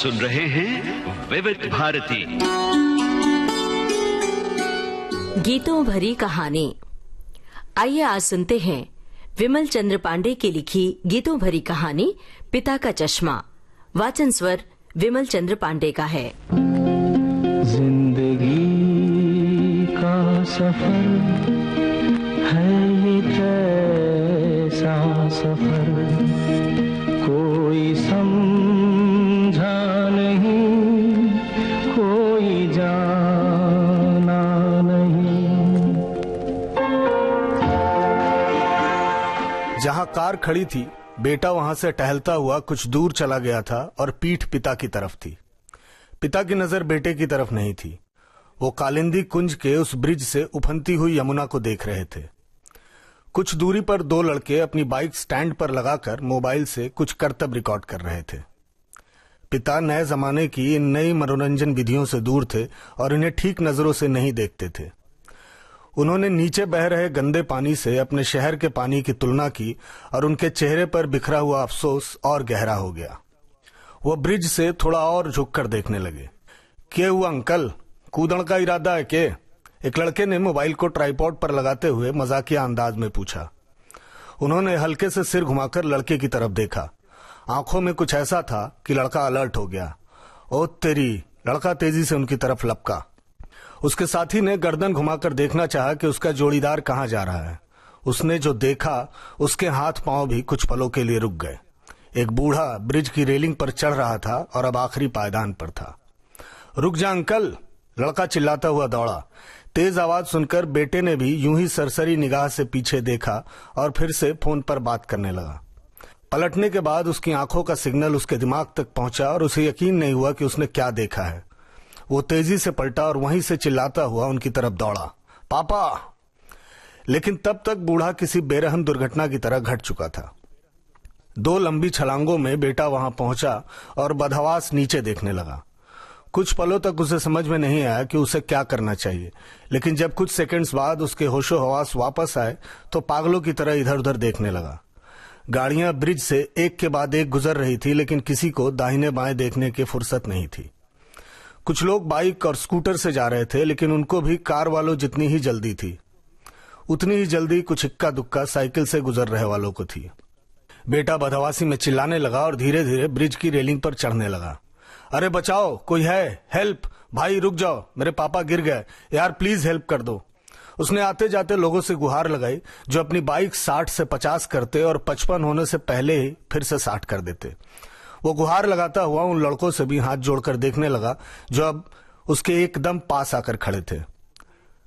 सुन रहे हैं विविध भारती गीतों भरी कहानी। आइए आज सुनते हैं विमल चंद्र पांडे की लिखी गीतों भरी कहानी पिता का चश्मा। वाचन स्वर विमल चंद्र पांडे का है। जिंदगी का सफर है ये कैसा सफर, कोई समझा नहीं, कोई जाना नहीं। जहां कार खड़ी थी, बेटा वहां से टहलता हुआ कुछ दूर चला गया था और पीठ पिता की तरफ थी। पिता की नजर बेटे की तरफ नहीं थी। वो कालिंदी कुंज के उस ब्रिज से उफनती हुई यमुना को देख रहे थे। कुछ दूरी पर दो लड़के अपनी बाइक स्टैंड पर लगाकर मोबाइल से कुछ करतब रिकॉर्ड कर रहे थे। पिता नए जमाने की इन नई मनोरंजन विधियों से दूर थे और इन्हें ठीक नजरों से नहीं देखते थे। उन्होंने नीचे बह रहे गंदे पानी से अपने शहर के पानी की तुलना की और उनके चेहरे पर बिखरा हुआ अफसोस और गहरा हो गया। वो ब्रिज से थोड़ा और झुककर देखने लगे। क्या हुआ अंकल, कूदण का इरादा है के? एक लड़के ने मोबाइल को ट्राइपॉड पर लगाते हुए मजाकिया अंदाज में पूछा। उन्होंने हल्के से सिर घुमाकर लड़के की तरफ देखा। आंखों में कुछ ऐसा था कि लड़का अलर्ट हो गया। ओ तेरी! लड़का तेजी से उनकी तरफ लपका। उसके साथी ने गर्दन घुमाकर देखना चाहा कि उसका जोड़ीदार कहां जा रहा है। उसने जो देखा, उसके हाथ पांव भी कुछ पलों के लिए रुक गए। एक बूढ़ा ब्रिज की रेलिंग पर चढ़ रहा था और अब आखिरी पायदान पर था। रुक जा अंकल! लड़का चिल्लाता हुआ दौड़ा। तेज आवाज सुनकर बेटे ने भी यूं ही सरसरी निगाह से पीछे देखा और फिर से फोन पर बात करने लगा। पलटने के बाद उसकी आंखों का सिग्नल उसके दिमाग तक पहुंचा और उसे यकीन नहीं हुआ कि उसने क्या देखा है। वो तेजी से पलटा और वहीं से चिल्लाता हुआ उनकी तरफ दौड़ा, पापा! लेकिन तब तक बूढ़ा किसी बेरहम दुर्घटना की तरह घट चुका था। दो लंबी छलांगों में बेटा वहां पहुंचा और बदहवास नीचे देखने लगा। कुछ पलों तक उसे समझ में नहीं आया कि उसे क्या करना चाहिए, लेकिन जब कुछ सेकंड्स बाद उसके होशो हवास वापस आए तो पागलों की तरह इधर उधर देखने लगा। गाड़ियां ब्रिज से एक के बाद एक गुजर रही थी, लेकिन किसी को दाहिने बाएं देखने की फुर्सत नहीं थी। कुछ लोग बाइक और स्कूटर से जा रहे थे, लेकिन उनको भी कार वालों जितनी ही जल्दी थी। उतनी ही जल्दी कुछ इक्का दुक्का साइकिल से गुजर रहे वालों को थी। बेटा बदहवासी में चिल्लाने लगा और धीरे धीरे ब्रिज की रेलिंग पर चढ़ने लगा। अरे बचाओ, कोई है? हेल्प! भाई रुक जाओ, मेरे पापा गिर गए यार, प्लीज हेल्प कर दो। उसने आते जाते लोगों से गुहार लगाई, जो अपनी बाइक 60 से 50 करते और 55 होने से पहले ही फिर से 60 कर देते। वो गुहार लगाता हुआ उन लड़कों से भी हाथ जोड़कर देखने लगा जो अब उसके एकदम पास आकर खड़े थे।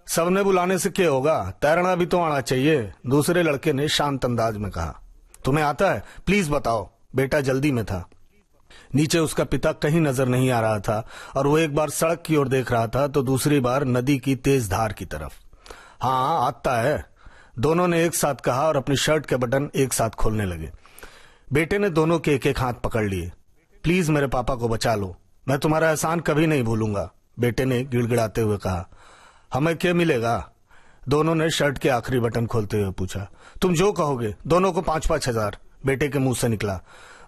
सबने बुलाने से क्या होगा, तैरना भी तो आना चाहिए, दूसरे लड़के ने शांत अंदाज में कहा। तुम्हें आता है? प्लीज बताओ। बेटा जल्दी में था। नीचे उसका पिता कहीं नजर नहीं आ रहा था और वो एक बार सड़क की ओर देख रहा था तो दूसरी बार नदी की तेज धार की तरफ। हाँ आता है, दोनों ने एक साथ कहा और अपनी शर्ट के बटन एक साथ खोलने लगे। बेटे ने दोनों के एक एक हाथ पकड़ लिए। प्लीज मेरे पापा को बचा लो, मैं तुम्हारा एहसान कभी नहीं भूलूंगा, बेटे ने गिड़गिड़ाते हुए कहा। हमें क्या मिलेगा? दोनों ने शर्ट के आखिरी बटन खोलते हुए पूछा। तुम जो कहोगे, दोनों को 5-5 हजार, बेटे के मुंह से निकला।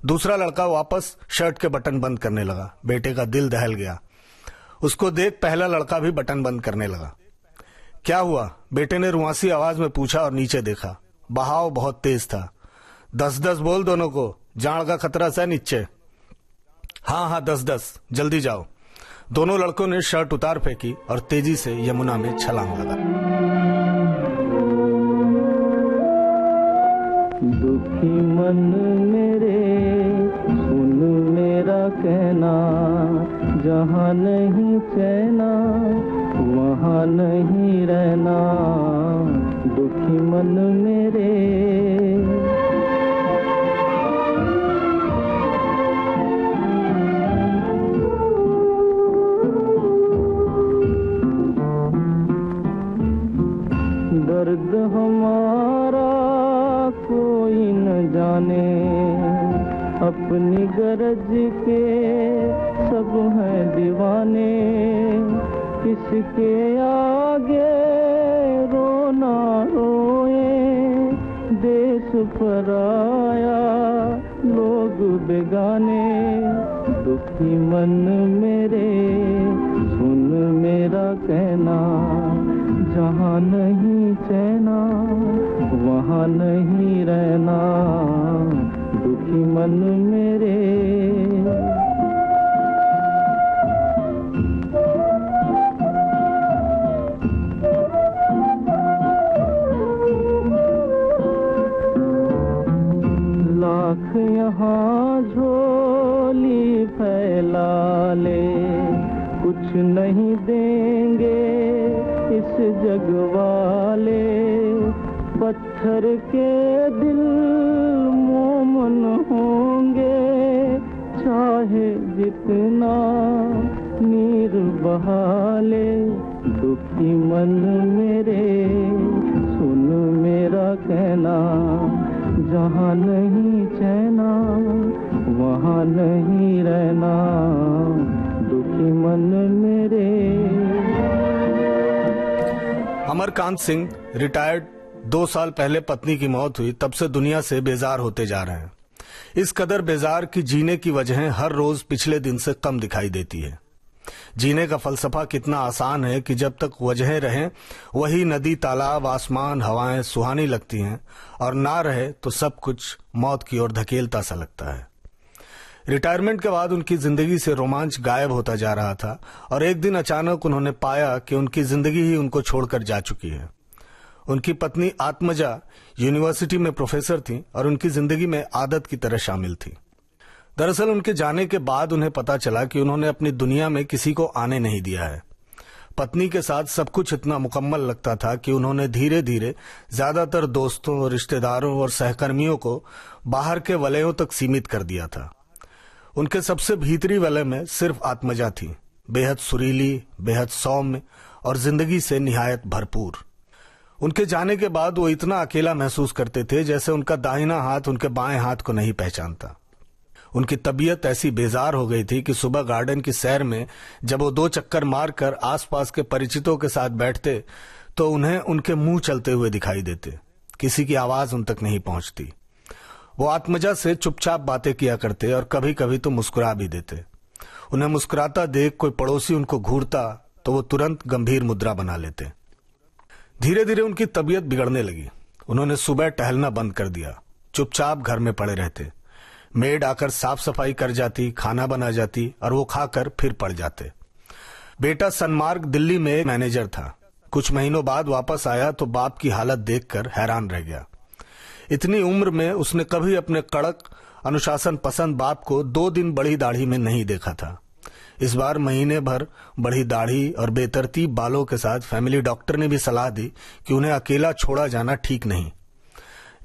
दूसरा लड़का वापस शर्ट के बटन बंद करने लगा। बेटे का दिल दहल गया। उसको देख पहला लड़का भी बटन बंद करने लगा। क्या हुआ? बेटे ने रुआसी आवाज में पूछा और नीचे देखा। बहाव बहुत तेज था। 10-10 बोल दोनों को, जान का खतरा सा नीचे। हाँ 10-10, जल्दी जाओ। दोनों लड़कों ने शर्ट उतार फेंकी और तेजी से यमुना में छलांग लगा। दुखी मन मेरे सुन मेरा कहना, जहाँ नहीं चैना वहाँ नहीं रहना। दुखी मन मेरे दर्द हमारा कोई न जाने, अपनी गरज के सब हैं दीवाने। किसके आगे रोना रोए, देश पराया लोग बेगाने। दुख दुखी मन मेरे सुन मेरा कहना, जहाँ नहीं चैना वहाँ नहीं रहना, दुखी मन मेरे। लाख यहाँ झोली फैला ले, कुछ नहीं देंगे इस जग वाले, पत्थर के दिल मोमन होंगे, चाहे जितना नीर बहा ले, दुखी मन मेरे सुन मेरा कहना, जहाँ नहीं चैना वहाँ नहीं रहना, दुखी मन मेरे। अमरकांत सिंह रिटायर्ड 2 साल पहले पत्नी की मौत हुई, तब से दुनिया से बेजार होते जा रहे हैं। इस कदर बेजार की जीने की वजहें हर रोज पिछले दिन से कम दिखाई देती है। जीने का फलसफा कितना आसान है कि जब तक वजहें रहें वही नदी, तालाब, आसमान, हवाएं सुहानी लगती हैं, और ना रहे तो सब कुछ मौत की ओर धकेलता सा लगता है। रिटायरमेंट के बाद उनकी जिंदगी से रोमांच गायब होता जा रहा था, और एक दिन अचानक उन्होंने पाया कि उनकी जिंदगी ही उनको छोड़कर जा चुकी है। उनकी पत्नी आत्मजा यूनिवर्सिटी में प्रोफेसर थी और उनकी जिंदगी में आदत की तरह शामिल थी। दरअसल उनके जाने के बाद उन्हें पता चला कि उन्होंने अपनी दुनिया में किसी को आने नहीं दिया है। पत्नी के साथ सब कुछ इतना मुकम्मल लगता था कि उन्होंने धीरे धीरे ज्यादातर दोस्तों, रिश्तेदारों और सहकर्मियों को बाहर के वलयों तक सीमित कर दिया था। उनके सबसे भीतरी वलय में सिर्फ आत्मजा थी, बेहद सुरीली, बेहद सौम्य और जिंदगी से निहायत भरपूर। उनके जाने के बाद वो इतना अकेला महसूस करते थे जैसे उनका दाहिना हाथ उनके बाएं हाथ को नहीं पहचानता। उनकी तबीयत ऐसी बेजार हो गई थी कि सुबह गार्डन की सैर में जब वो 2 चक्कर मारकर आसपास के परिचितों के साथ बैठते तो उन्हें उनके मुंह चलते हुए दिखाई देते, किसी की आवाज उन तक नहीं पहुंचती। वो आत्मजा से चुपचाप बातें किया करते और कभी कभी तो मुस्कुरा भी देते। उन्हें मुस्कुराता देख कोई पड़ोसी उनको घूरता तो वो तुरंत गंभीर मुद्रा बना लेते। धीरे धीरे उनकी तबीयत बिगड़ने लगी। उन्होंने सुबह टहलना बंद कर दिया, चुपचाप घर में पड़े रहते। मेड आकर साफ सफाई कर जाती, खाना बना जाती और वो खाकर फिर पड़ जाते। बेटा सनमार्ग दिल्ली में मैनेजर था। कुछ महीनों बाद वापस आया तो बाप की हालत देखकर हैरान रह गया। इतनी उम्र में उसने कभी अपने कड़क अनुशासन पसंद बाप को 2 दिन बड़ी दाढ़ी में नहीं देखा था। इस बार महीने भर बड़ी दाढ़ी और बेतरतीब बालों के साथ फैमिली डॉक्टर ने भी सलाह दी कि उन्हें अकेला छोड़ा जाना ठीक नहीं।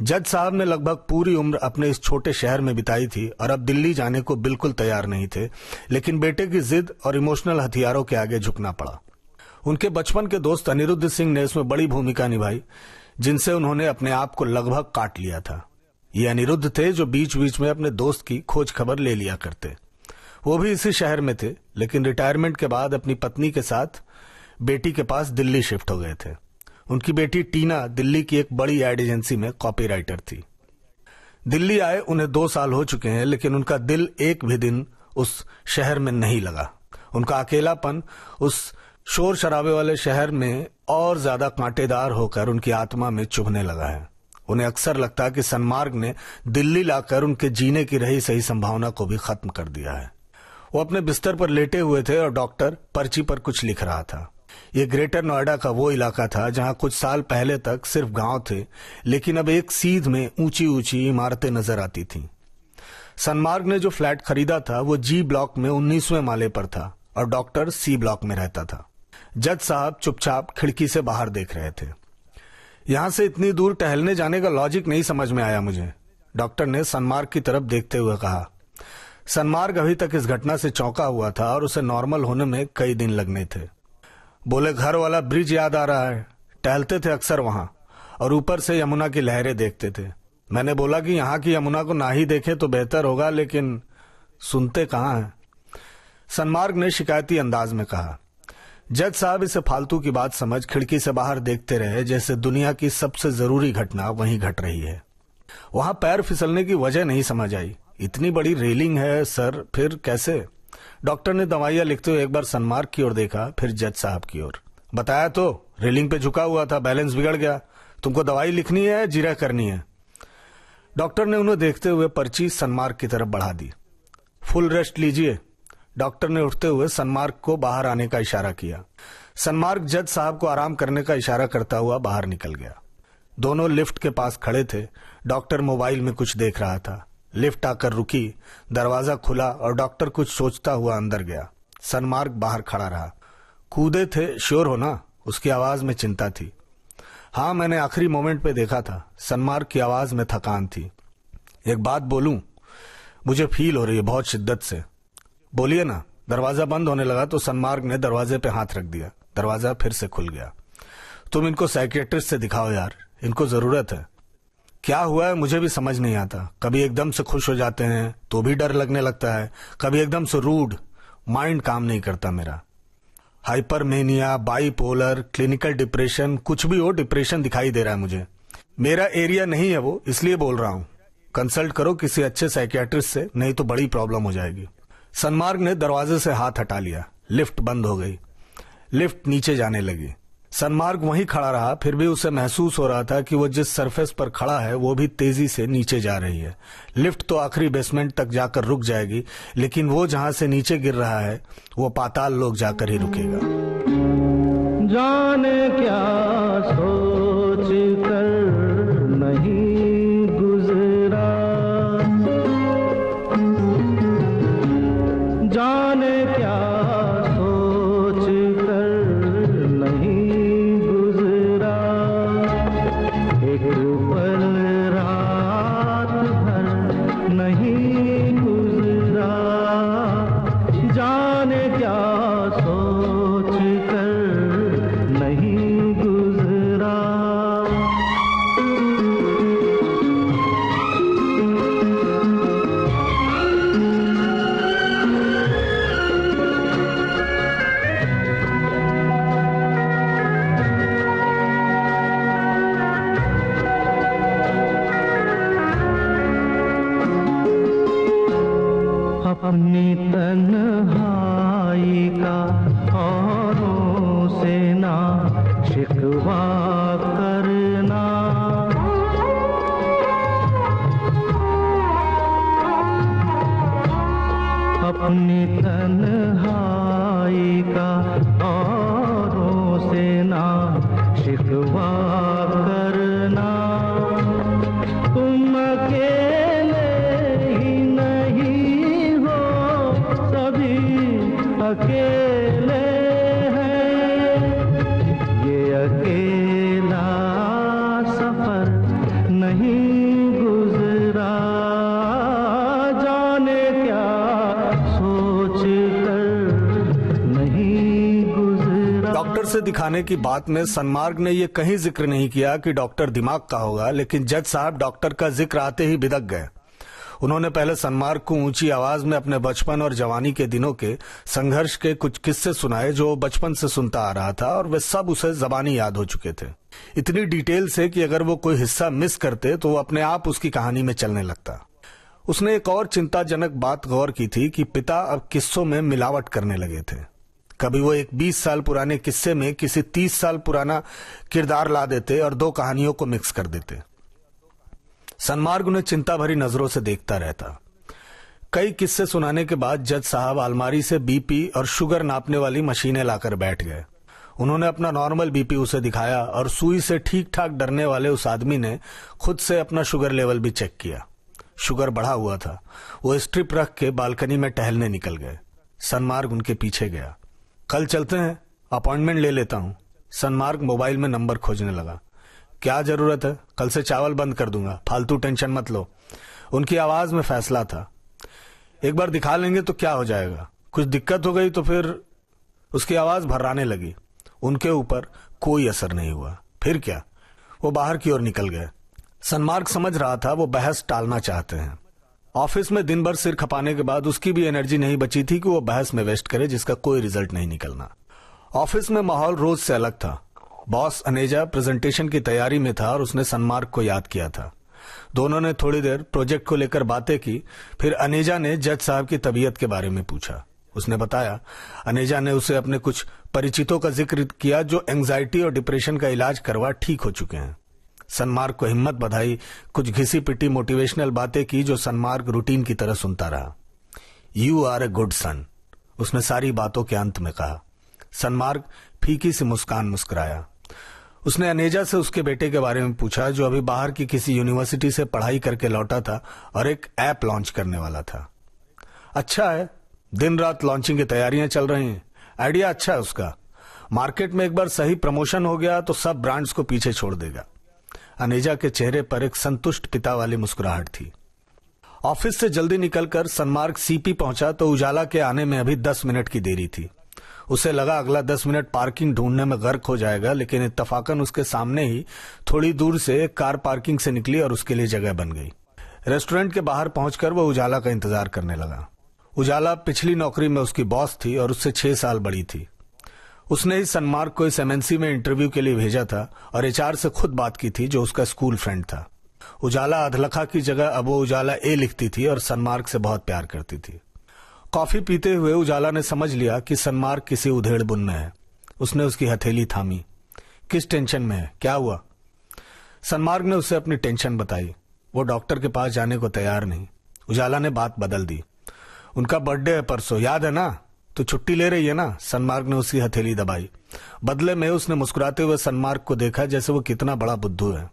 जज साहब ने लगभग पूरी उम्र अपने इस छोटे शहर में बिताई थी और अब दिल्ली जाने को बिल्कुल तैयार नहीं थे, लेकिन बेटे की जिद और इमोशनल हथियारों के आगे झुकना पड़ा। उनके बचपन के दोस्त अनिरुद्ध सिंह ने इसमें बड़ी भूमिका निभाई, जिनसे उन्होंने अपने आप को लगभग काट लिया था। ये अनिरुद्ध थे जो बीच बीच में अपने दोस्त की खोज खबर ले लिया करते। वो भी इसी शहर में थे, लेकिन रिटायरमेंट के बाद अपनी पत्नी के साथ बेटी के पास दिल्ली शिफ्ट हो गए थे। उनकी बेटी टीना दिल्ली की एक बड़ी एड एजेंसी में कॉपीराइटर थी। दिल्ली आए उन्हें 2 साल हो चुके हैं, लेकिन उनका दिल एक भी दिन उस शहर में नहीं लगा। उनका अकेलापन उस शोर शराबे वाले शहर में और ज्यादा कांटेदार होकर उनकी आत्मा में चुभने लगा है। उन्हें अक्सर लगता है कि सनमार्ग ने दिल्ली लाकर उनके जीने की रही सही संभावना को भी खत्म कर दिया है। वो अपने बिस्तर पर लेटे हुए थे और डॉक्टर पर्ची पर कुछ लिख रहा था। ये ग्रेटर नोएडा का वो इलाका था जहां कुछ साल पहले तक सिर्फ गांव थे, लेकिन अब एक सीध में ऊंची ऊंची इमारतें नजर आती थीं। सनमार्ग ने जो फ्लैट खरीदा था वो जी ब्लॉक में 19वें माले पर था और डॉक्टर सी ब्लॉक में रहता था। जज साहब चुपचाप खिड़की से बाहर देख रहे थे। यहां से इतनी दूर टहलने जाने का लॉजिक नहीं समझ में आया मुझे, डॉक्टर ने सनमार्ग की तरफ देखते हुए कहा। सनमार्ग अभी तक इस घटना से चौंका हुआ था और उसे नॉर्मल होने में कई दिन लगने थे। बोले, घर वाला ब्रिज याद आ रहा है, टहलते थे अक्सर वहां और ऊपर से यमुना की लहरें देखते थे। मैंने बोला कि यहाँ की यमुना को ना ही देखे तो बेहतर होगा, लेकिन सुनते कहाँ हैं। सनमार्ग ने शिकायती अंदाज में कहा। जज साहब इसे फालतू की बात समझ खिड़की से बाहर देखते रहे, जैसे दुनिया की सबसे जरूरी घटना वहीं घट रही है। वहां पैर फिसलने की वजह नहीं समझ आई। इतनी बड़ी रेलिंग है सर, फिर कैसे? डॉक्टर ने दवाइयां लिखते हुए एक बार सनमार्ग की ओर देखा, फिर जज साहब की ओर। बताया तो, रेलिंग पे झुका हुआ था, बैलेंस बिगड़ गया। तुमको दवाई लिखनी है, जिरह करनी है? डॉक्टर ने उन्हें देखते हुए पर्ची सनमार्ग की तरफ बढ़ा दी। फुल रेस्ट लीजिए। डॉक्टर ने उठते हुए सनमार्ग को बाहर आने का इशारा किया। सनमार्ग जज साहब को आराम करने का इशारा करता हुआ बाहर निकल गया। दोनों लिफ्ट के पास खड़े थे। डॉक्टर मोबाइल में कुछ देख रहा था। लिफ्ट आकर रुकी, दरवाजा खुला और डॉक्टर कुछ सोचता हुआ अंदर गया। सनमार्ग बाहर खड़ा रहा। कूदे थे, श्योर हो ना? उसकी आवाज में चिंता थी। हाँ, मैंने आखिरी मोमेंट पे देखा था। सनमार्ग की आवाज में थकान थी। एक बात बोलूं? मुझे फील हो रही है बहुत शिद्दत से। बोलिए ना। दरवाजा बंद होने लगा तो सनमार्ग ने दरवाजे पे हाथ रख दिया। दरवाजा फिर से खुल गया। तुम इनको साइकियाट्रिस्ट से दिखाओ यार, इनको जरूरत है। क्या हुआ है मुझे भी समझ नहीं आता। कभी एकदम से खुश हो जाते हैं तो भी डर लगने लगता है, कभी एकदम से रूड। माइंड काम नहीं करता मेरा। हाइपरमेनिया, बाइपोलर, क्लिनिकल डिप्रेशन, कुछ भी हो, डिप्रेशन दिखाई दे रहा है मुझे। मेरा एरिया नहीं है वो, इसलिए बोल रहा हूं। कंसल्ट करो किसी अच्छे साइकियाट्रिस्ट से, नहीं तो बड़ी प्रॉब्लम हो जाएगी। सनमार्ग ने दरवाजे से हाथ हटा लिया। लिफ्ट बंद हो गई। लिफ्ट नीचे जाने लगी। सनमार्ग वहीं खड़ा रहा। फिर भी उसे महसूस हो रहा था कि वो जिस सरफेस पर खड़ा है वो भी तेजी से नीचे जा रही है। लिफ्ट तो आखिरी बेसमेंट तक जाकर रुक जाएगी, लेकिन वो जहां से नीचे गिर रहा है वो पाताल लोक जाकर ही रुकेगा। जाने क्या सोच कर नहीं गुजरा, जाने क्या सोच कर नहीं गुजरा, एक पल रात भर नहीं गुजरा, जाने क्या सोच कर नहीं गुजरा। अपनी तन्हाई का औरों से ना शिकवा करना, अपनी तन्हाई का औरों से ना शिकवा करना, तुम अकेले ही नहीं हो, सभी अकेले हैं, ये अकेला सफर नहीं गुजरा, जाने क्या सोच कर नहीं गुजरा। डॉक्टर से दिखाने की बात में सनमार्ग ने यह कहीं जिक्र नहीं किया कि डॉक्टर दिमाग का होगा, लेकिन जज साहब डॉक्टर का जिक्र आते ही बिदक गए। उन्होंने पहले सनमार्ग को ऊंची आवाज में अपने बचपन और जवानी के दिनों के संघर्ष के कुछ किस्से सुनाए जो वो बचपन से सुनता आ रहा था, और वे सब उसे जबानी याद हो चुके थे। इतनी डिटेल से कि अगर वो कोई हिस्सा मिस करते तो वो अपने आप उसकी कहानी में चलने लगता। उसने एक और चिंताजनक बात गौर की थी कि पिता अब किस्सों में मिलावट करने लगे थे। कभी वो एक 20 साल पुराने किस्से में किसी 30 साल पुराना किरदार ला देते और दो कहानियों को मिक्स कर देते। सनमार्ग उन्हें चिंता भरी नजरों से देखता रहता। कई किस्से सुनाने के बाद जज साहब अलमारी से बीपी और शुगर नापने वाली मशीनें लाकर बैठ गए। उन्होंने अपना नॉर्मल बीपी उसे दिखाया और सुई से ठीक ठाक डरने वाले उस आदमी ने खुद से अपना शुगर लेवल भी चेक किया। शुगर बढ़ा हुआ था। वो स्ट्रिप रख के बालकनी में टहलने निकल गए। सनमार्ग उनके पीछे गया। कल चलते हैं, अपॉइंटमेंट ले लेता हूं। सनमार्ग मोबाइल में नंबर खोजने लगा। क्या जरूरत है, कल से चावल बंद कर दूंगा, फालतू टेंशन मत लो। उनकी आवाज में फैसला था। एक बार दिखा लेंगे तो क्या हो जाएगा, कुछ दिक्कत हो गई तो फिर। उसकी आवाज भर्राने लगी। उनके ऊपर कोई असर नहीं हुआ। फिर क्या, वो बाहर की ओर निकल गए। सनमार्ग समझ रहा था वो बहस टालना चाहते हैं। ऑफिस में दिन भर सिर खपाने के बाद उसकी भी एनर्जी नहीं बची थी कि वो बहस में वेस्ट करे जिसका कोई रिजल्ट नहीं निकलना। ऑफिस में माहौल रोज से अलग था। बॉस अनेजा प्रेजेंटेशन की तैयारी में था और उसने सनमार्ग को याद किया था। दोनों ने थोड़ी देर प्रोजेक्ट को लेकर बातें की। फिर अनेजा ने जज साहब की तबीयत के बारे में पूछा। उसने बताया। अनेजा ने उसे अपने कुछ परिचितों का जिक्र किया जो एंजाइटी और डिप्रेशन का इलाज करवा ठीक हो चुके हैं। सनमार्ग को हिम्मत बधाई, कुछ घिसी पिटी मोटिवेशनल बातें की जो सनमार्ग रूटीन की तरह सुनता रहा। You R a good son, उसने सारी बातों के अंत में कहा। सनमार्ग फीकी सी मुस्कान मुस्कुराया। उसने अनेजा से उसके बेटे के बारे में पूछा जो अभी बाहर की किसी यूनिवर्सिटी से पढ़ाई करके लौटा था और एक ऐप लॉन्च करने वाला था। अच्छा है, दिन रात लॉन्चिंग की तैयारियां चल रही हैं। आइडिया अच्छा है उसका। मार्केट में एक बार सही प्रमोशन हो गया तो सब ब्रांड्स को पीछे छोड़ देगा। अनेजा के चेहरे पर एक संतुष्ट पिता वाली मुस्कुराहट थी। ऑफिस से जल्दी निकलकर सनमार्ग सीपी पहुंचा तो उजाला के आने में अभी 10 मिनट की देरी थी। उसे लगा अगला 10 मिनट पार्किंग ढूंढने में गर्क हो जाएगा, लेकिन इत्तफाकन उसके सामने ही थोड़ी दूर से एक कार पार्किंग से निकली और उसके लिए जगह बन गई। रेस्टोरेंट के बाहर पहुंचकर वह उजाला का इंतजार करने लगा। उजाला पिछली नौकरी में उसकी बॉस थी और उससे 6 साल बड़ी थी। उसने ही सनमार्ग को इस एमएनसी में इंटरव्यू के लिए भेजा था और एचआर से खुद बात की थी जो उसका स्कूल फ्रेंड था। उजाला अधलखा की जगह अब वो उजाला ए लिखती थी और सनमार्ग से बहुत प्यार करती थी। कॉफी पीते हुए उजाला ने समझ लिया कि सनमार्ग किसी उधेड़ बुन में है। उसने उसकी हथेली थामी। किस टेंशन में है, क्या हुआ? सनमार्ग ने उसे अपनी टेंशन बताई। वो डॉक्टर के पास जाने को तैयार नहीं। उजाला ने बात बदल दी। उनका बर्थडे है परसों, याद है ना? तो छुट्टी ले रही है ना? सनमार्ग ने उसकी हथेली दबाई। बदले में उसने मुस्कुराते हुए सनमार्ग को देखा जैसे वो कितना बड़ा बुद्धू है।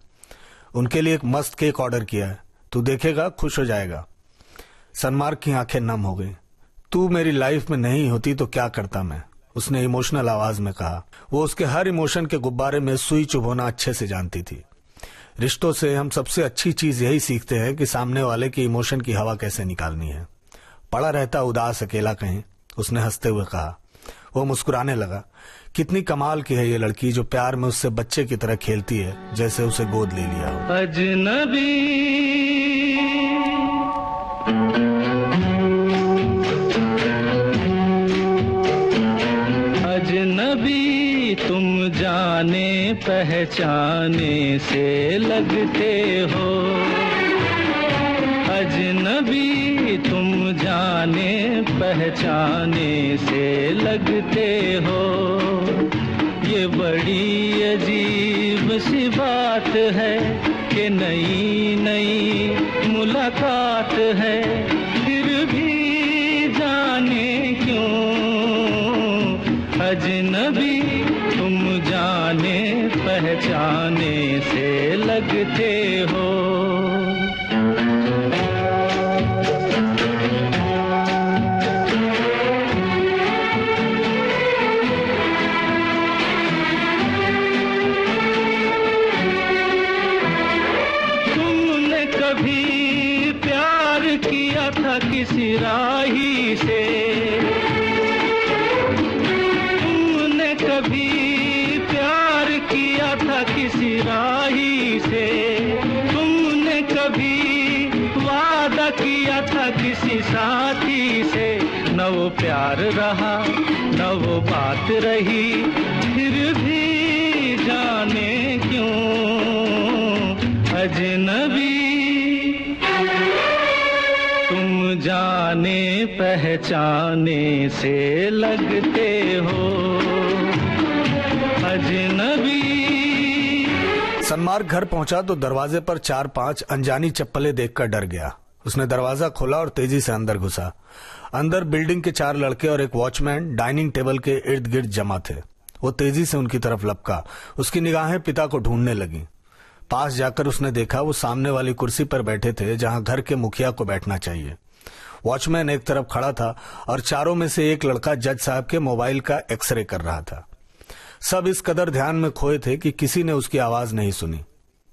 उनके लिए एक मस्त केक ऑर्डर किया है, तू देखेगा, खुश हो जाएगा। सनमार्ग की आंखें नम हो गई। तू मेरी लाइफ में नहीं होती तो क्या करता मैं, उसने इमोशनल आवाज में कहा। वो उसके हर इमोशन के गुब्बारे में सुई चुभोना अच्छे से जानती थी। रिश्तों से हम सबसे अच्छी चीज यही सीखते हैं कि सामने वाले की इमोशन की हवा कैसे निकालनी है। पड़ा रहता उदास अकेला कहीं, उसने हंसते हुए कहा। वो मुस्कुराने लगा। कितनी कमाल की है ये लड़की जो प्यार में उससे बच्चे की तरह खेलती है जैसे उसे गोद ले लिया हो। अजनबी तुम जाने पहचाने से लगते हो। अजनबी तुम जाने पहचाने से लगते हो। ये बड़ी अजीब सी बात है कि नई नई मुलाकात है, फिर भी जाने क्यों अजनबी तुम जाने पहचाने से लगते हो। किसी राही से तुमने कभी प्यार किया था, किसी राही से तुमने कभी वादा किया था किसी साथी से। न वो प्यार रहा न वो बात रही, फिर भी जाने क्यों अजनबी जाने पहचाने से लगते हो अजनबी। सनमार्ग घर पहुंचा तो दरवाजे पर 4-5 अनजानी चप्पलें देखकर डर गया। उसने दरवाजा खोला और तेजी से अंदर घुसा। अंदर बिल्डिंग के 4 लड़के और एक वॉचमैन डाइनिंग टेबल के इर्द गिर्द जमा थे। वो तेजी से उनकी तरफ लपका। उसकी निगाहें पिता को ढूंढने लगी। पास जाकर उसने देखा वो सामने वाली कुर्सी पर बैठे थे जहां घर के मुखिया को बैठना चाहिए। वॉचमैन एक तरफ खड़ा था और चारों में से एक लड़का जज साहब के मोबाइल का एक्सरे कर रहा था। सब इस कदर ध्यान में खोए थे कि किसी ने उसकी आवाज नहीं सुनी।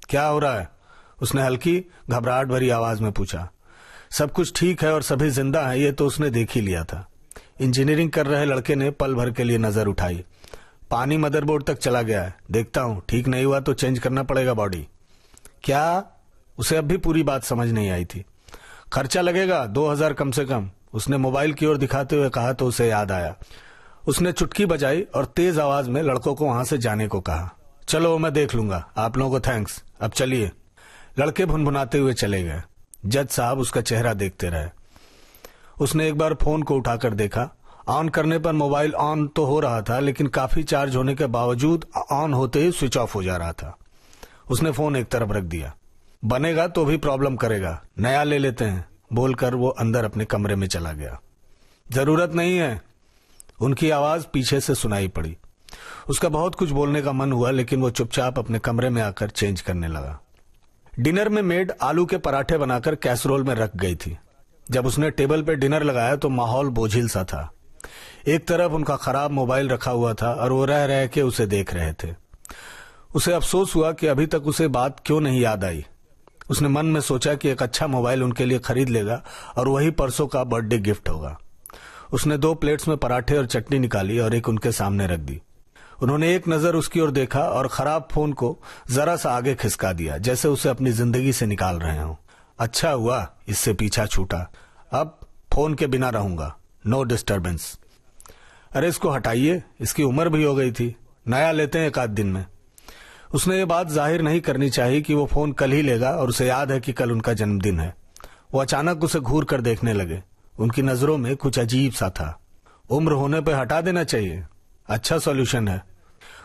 क्या हो रहा है? उसने हल्की घबराहट भरी आवाज में पूछा। सब कुछ ठीक है और सभी जिंदा हैं, ये तो उसने देख ही लिया था। इंजीनियरिंग कर रहे लड़के ने पल भर के लिए नजर उठाई। पानी मदरबोर्ड तक चला गया है, देखता हूं, ठीक नहीं हुआ तो चेंज करना पड़ेगा बॉडी। क्या? उसे अब भी पूरी बात समझ नहीं आई थी। खर्चा लगेगा 2000 कम से कम, उसने मोबाइल की ओर दिखाते हुए कहा तो उसे याद आया। उसने चुटकी बजाई और तेज आवाज में लड़कों को वहां से जाने को कहा। चलो मैं देख लूंगा, आप लोगों को थैंक्स, अब चलिए। लड़के भुनभुनाते हुए चले गए। जज साहब उसका चेहरा देखते रहे। उसने एक बार फोन को उठाकर देखा ऑन करने पर मोबाइल ऑन तो हो रहा था, लेकिन काफी चार्ज होने के बावजूद ऑन होते ही स्विच ऑफ हो जा रहा था। उसने फोन एक तरफ रख दिया। बनेगा तो भी प्रॉब्लम करेगा, नया ले लेते हैं, बोलकर वो अंदर अपने कमरे में चला गया। जरूरत नहीं है, उनकी आवाज पीछे से सुनाई पड़ी। उसका बहुत कुछ बोलने का मन हुआ, लेकिन वो चुपचाप अपने कमरे में आकर चेंज करने लगा। डिनर में मेड आलू के पराठे बनाकर कैसरोल में रख गई थी। जब उसने टेबल पे डिनर लगाया तो माहौल बोझिल सा था। एक तरफ उनका खराब मोबाइल रखा हुआ था और वो रह रह के उसे देख रहे थे। उसे अफसोस हुआ कि अभी तक उसे बात क्यों नहीं याद आई। उसने मन में सोचा कि एक अच्छा मोबाइल उनके लिए खरीद लेगा और वही परसों का बर्थडे गिफ्ट होगा। उसने 2 प्लेट्स में पराठे और चटनी निकाली और एक उनके सामने रख दी। उन्होंने एक नजर उसकी ओर देखा और खराब फोन को जरा सा आगे खिसका दिया, जैसे उसे अपनी जिंदगी से निकाल रहे हों। अच्छा हुआ इससे पीछा छूटा, अब फोन के बिना रहूंगा, नो डिस्टर्बेंस। अरे इसको हटाइए, इसकी उम्र भी हो गई थी, नया लेते हैं 1 दिन में। उसने ये बात जाहिर नहीं करनी चाहिए कि वो फोन कल ही लेगा और उसे याद है कि कल उनका जन्मदिन है। वो अचानक उसे घूर कर देखने लगे। उनकी नजरों में कुछ अजीब सा था। उम्र होने पर हटा देना चाहिए, अच्छा सॉल्यूशन है।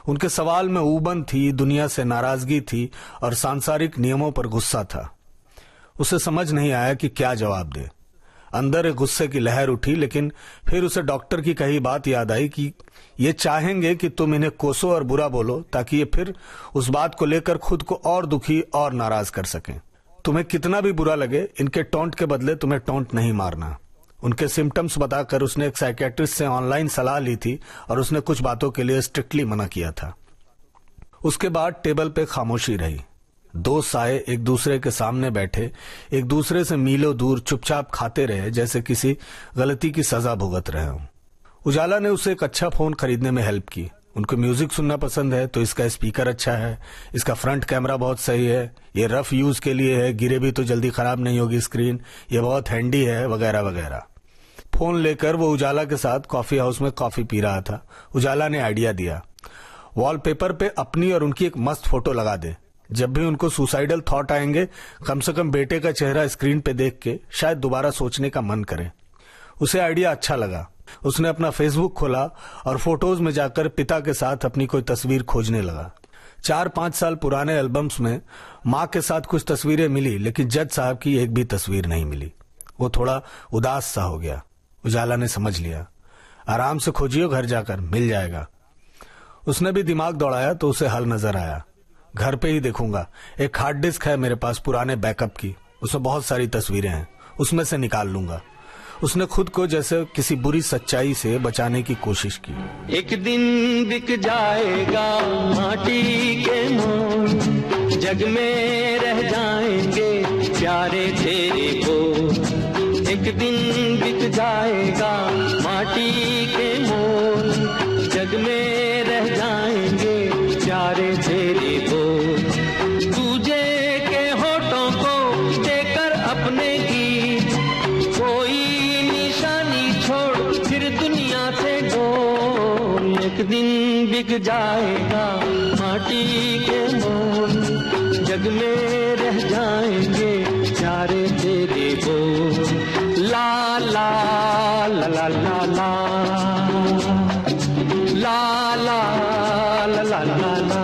उनके सवाल में ऊबन थी, दुनिया से नाराजगी थी और सांसारिक नियमों पर गुस्सा था। उसे समझ नहीं आया कि क्या जवाब दे। अंदर एक गुस्से की लहर उठी, लेकिन फिर उसे डॉक्टर की कही बात याद आई कि ये चाहेंगे कि तुम इन्हें कोसो और बुरा बोलो, ताकि ये फिर उस बात को लेकर खुद को और दुखी और नाराज कर सकें। तुम्हें कितना भी बुरा लगे, इनके टोंट के बदले तुम्हें टोंट नहीं मारना। उनके सिम्टम्स बताकर उसने एक साइकियाट्रिस्ट से ऑनलाइन सलाह ली थी और उसने कुछ बातों के लिए स्ट्रिक्टली मना किया था। उसके बाद टेबल पे खामोशी रही। 2 साए एक दूसरे के सामने बैठे, एक दूसरे से मीलों दूर चुपचाप खाते रहे, जैसे किसी गलती की सजा भुगत रहे हों। उजाला ने उसे एक अच्छा फोन खरीदने में हेल्प की। उनको म्यूजिक सुनना पसंद है तो इसका स्पीकर अच्छा है, इसका फ्रंट कैमरा बहुत सही है, ये रफ यूज के लिए है, गिरे भी तो जल्दी खराब नहीं होगी स्क्रीन, ये बहुत हैंडी है, वगैरह वगैरह। फोन लेकर वो उजाला के साथ कॉफी हाउस में कॉफी पी रहा था। उजाला ने आइडिया दिया, वॉलपेपर पे अपनी और उनकी एक मस्त फोटो लगा दे। जब भी उनको सुसाइडल थॉट आएंगे, कम से कम बेटे का चेहरा स्क्रीन पे देख के शायद दोबारा सोचने का मन करे। उसे आइडिया अच्छा लगा। उसने अपना फेसबुक खोला और फोटोज में जाकर पिता के साथ अपनी कोई तस्वीर खोजने लगा। 4-5 साल पुराने एल्बम्स में माँ के साथ कुछ तस्वीरें मिली, लेकिन जज साहब की एक भी तस्वीर नहीं मिली। वो थोड़ा उदास सा हो गया। उजाला ने समझ लिया, आराम से खोजियो, घर जाकर मिल जाएगा। उसने भी दिमाग दौड़ाया तो उसे हल नजर आया। घर पे ही देखूंगा, एक हार्ड डिस्क है मेरे पास पुराने बैकअप की, उसमें बहुत सारी तस्वीरें हैं, उसमें से निकाल लूंगा। उसने खुद को जैसे किसी बुरी सच्चाई से बचाने की कोशिश की। एक दिन बिक जाएगा माटी के मोल, जग में रह जाएंगे प्यारे तेरे बोल। एक दिन बिक जाएगा माटी के मोल, जग में रह जाएंगे प्यारे तेरे बोल। दूजे के होठों को देकर अपने गीत, कोई निशानी छोड़ फिर दुनिया से डोल। एक दिन बिक जाएगा माटी के मोल, जग में रह जाएंगे प्यारे तेरे बोल। ला ला ला ला ला ला ला ला ला ला ला।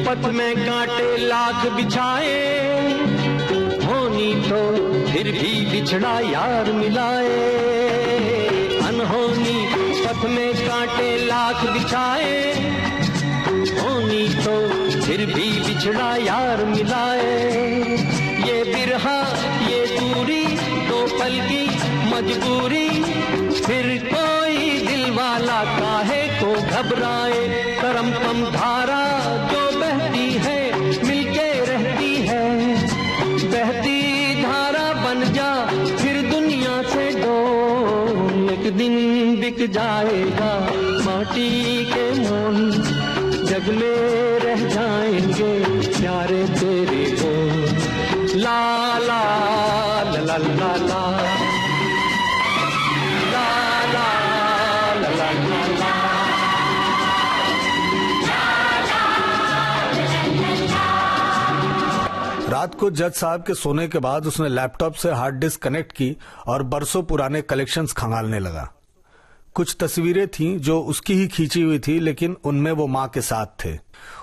पथ में कांटे लाख बिछाए, होनी तो फिर भी बिछड़ा यार मिलाए। अनहोनी पथ में कांटे लाख बिछाए, होनी तो फिर भी बिछड़ा यार मिलाए। ये बिरहा ये दूरी दो पल की मजबूरी, फिर कोई दिल वाला काहे को घबराए। करम कम धारा दिन बिक जाएगा माटी के मोल, जग में रह जाएंगे प्यारे तेरे बोल। ला ला ला ला ला ला रात को जज साहब के सोने के बाद उसने लैपटॉप से हार्ड डिस्क कनेक्ट की और बरसों पुराने कलेक्शंस खंगालने लगा। कुछ तस्वीरें थीं जो उसकी ही खींची हुई थी, लेकिन उनमें वो माँ के साथ थे।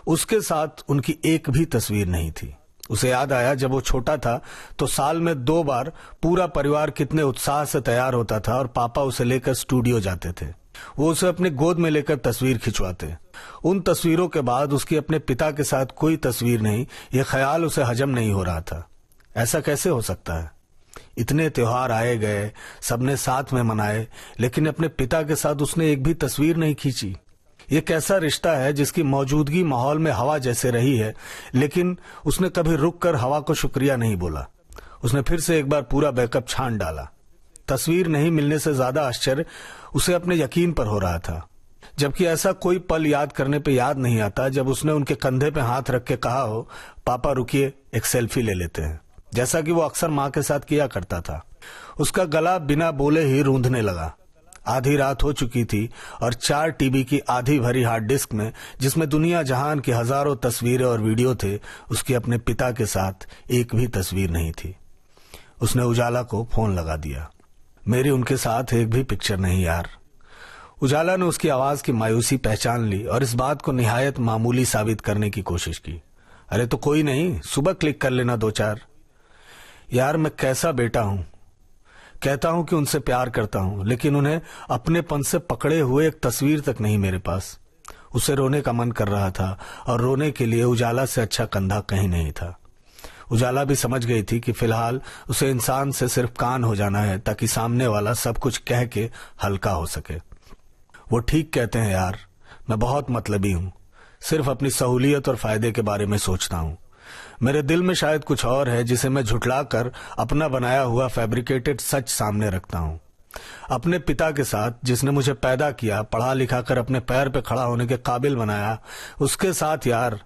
उसके साथ उनकी एक भी तस्वीर नहीं थी। उसे याद आया जब वो छोटा था तो साल में 2 बार पूरा परिवार कितने उत्साह से तैयार होता था और पापा उसे लेकर स्टूडियो जाते थे। वो उसे अपने गोद में लेकर तस्वीर खिंचवाते। उन तस्वीरों के बाद उसकी अपने पिता के साथ कोई तस्वीर नहीं, ये ख्याल उसे हजम नहीं हो रहा था। ऐसा कैसे हो सकता है? इतने त्योहार आए गए, सबने साथ में मनाए, लेकिन अपने पिता के साथ उसने एक भी तस्वीर नहीं खींची। ये कैसा रिश्ता है जिसकी मौजूदगी माहौल में हवा जैसे रही है, लेकिन उसने कभी रुक कर हवा को शुक्रिया नहीं बोला। उसने फिर से एक बार पूरा बैकअप छान डाला। तस्वीर नहीं मिलने से ज्यादा आश्चर्य उसे अपने यकीन पर हो रहा था, जबकि ऐसा कोई पल याद करने पे याद नहीं आता जब उसने उनके कंधे पे हाथ रख के कहा हो, पापा रुकिए, एक सेल्फी ले लेते हैं, जैसा कि वो अक्सर माँ के साथ किया करता था। उसका गला बिना बोले ही रूंधने लगा। आधी रात हो चुकी थी और 4 टीबी की आधी भरी हार्ड डिस्क में, जिसमें दुनिया जहान की हजारों तस्वीरें और वीडियो थे, उसकी अपने पिता के साथ एक भी तस्वीर नहीं थी। उसने उजाला को फोन लगा दिया। मेरी उनके साथ एक भी पिक्चर नहीं यार। उजाला ने उसकी आवाज की मायूसी पहचान ली और इस बात को निहायत मामूली साबित करने की कोशिश की। अरे तो कोई नहीं, सुबह क्लिक कर लेना 2-4। यार मैं कैसा बेटा हूं। कहता हूं कि उनसे प्यार करता हूं, लेकिन उन्हें अपनेपन से पकड़े हुए एक तस्वीर तक नहीं मेरे पास। उसे रोने का मन कर रहा था और रोने के लिए उजाला से अच्छा कंधा कहीं नहीं था। उजाला भी समझ गई थी कि फिलहाल उसे इंसान से सिर्फ कान हो जाना है ताकि सामने वाला सब कुछ कह के हल्का हो सके। वो ठीक कहते हैं यार, मैं बहुत मतलबी हूं, सिर्फ अपनी सहूलियत और फायदे के बारे में सोचता हूं। मेरे दिल में शायद कुछ और है जिसे मैं झुठलाकर अपना बनाया हुआ फैब्रिकेटेड सच सामने रखता हूं। अपने पिता के साथ, जिसने मुझे पैदा किया, पढ़ा लिखा कर अपने पैर पे खड़ा होने के काबिल बनाया, उसके साथ यार,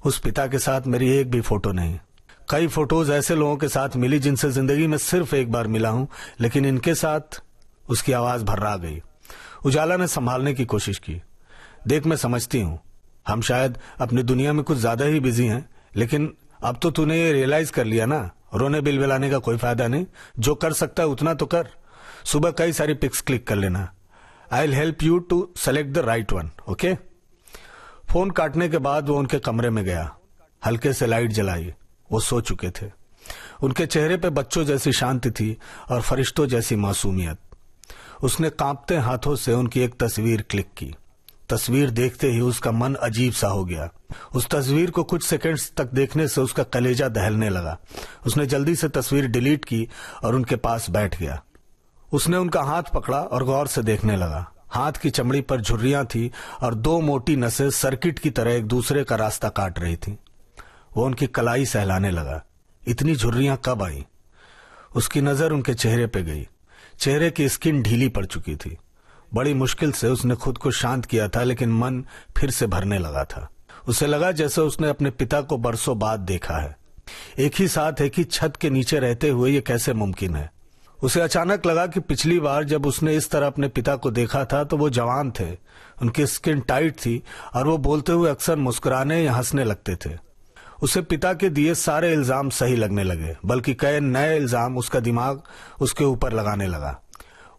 उस पिता के साथ मेरी एक भी फोटो नहीं। कई फोटोज ऐसे लोगों के साथ मिली जिनसे जिंदगी में सिर्फ एक बार मिला हूं, लेकिन इनके साथ। उसकी आवाज भर्रा गई। उजाला ने संभालने की कोशिश की। देख, मैं समझती हूं हम शायद अपनी दुनिया में कुछ ज्यादा ही बिजी हैं, लेकिन अब तो तूने ये रियलाइज कर लिया ना, रोने बिलबिलाने का कोई फायदा नहीं। जो कर सकता है उतना तो कर। सुबह कई सारी पिक्स क्लिक कर लेना। I will help you to select the right one, okay? Phone काटने के बाद वो उनके कमरे में गया। हल्के से लाइट जलाई। वो सो चुके थे। उनके चेहरे पे बच्चों जैसी शांति थी और फरिश्तों जैसी मासूमियत। उसने कांपते हाथों से उनकी एक तस्वीर क्लिक की। तस्वीर देखते ही उसका मन अजीब सा हो गया। उस तस्वीर को कुछ सेकंड्स तक देखने से उसका कलेजा दहलने लगा। उसने जल्दी से तस्वीर डिलीट की और उनके पास बैठ गया। उसने उनका हाथ पकड़ा और गौर से देखने लगा। हाथ की चमड़ी पर झुर्रियां थी और 2 मोटी नसें सर्किट की तरह एक दूसरे का रास्ता काट रही थी। वो उनकी कलाई सहलाने लगा। इतनी झुर्रियां कब आई? उसकी नजर उनके चेहरे पे गई। चेहरे की स्किन ढीली पड़ चुकी थी। बड़ी मुश्किल से उसने खुद को शांत किया था, लेकिन मन फिर से भरने लगा था। उसे लगा जैसे उसने अपने पिता को बरसों बाद देखा है। एक ही साथ एक ही छत के नीचे रहते हुए ये कैसे मुमकिन है? उसे अचानक लगा कि पिछली बार जब उसने इस तरह अपने पिता को देखा था तो वो जवान थे, उनकी स्किन टाइट थी और वो बोलते हुए अक्सर मुस्कुराने या हंसने लगते थे। उसे पिता के दिए सारे इल्जाम सही लगने लगे, बल्कि कई नए इल्जाम उसका दिमाग उसके ऊपर लगाने लगा।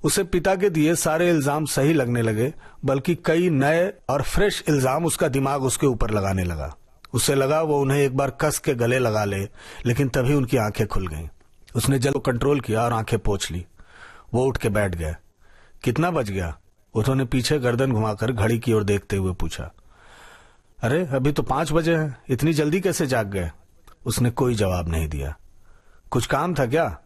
उसे पिता के दिए सारे इल्जाम सही लगने लगे, बल्कि कई नए और फ्रेश इल्जाम उसका दिमाग उसके ऊपर लगाने लगा। उसे लगा वो उन्हें एक बार कस के गले लगा ले, लेकिन तभी उनकी आंखें खुल गईं। उसने जल्द कंट्रोल किया और आंखें पोंछ ली। वो उठ के बैठ गया। कितना बज गया? उन्होंने पीछे गर्दन घुमाकर घड़ी की ओर देखते हुए पूछा। अरे अभी तो 5 बजे हैं, इतनी जल्दी कैसे जाग गए? उसने कोई जवाब नहीं दिया। कुछ काम था क्या?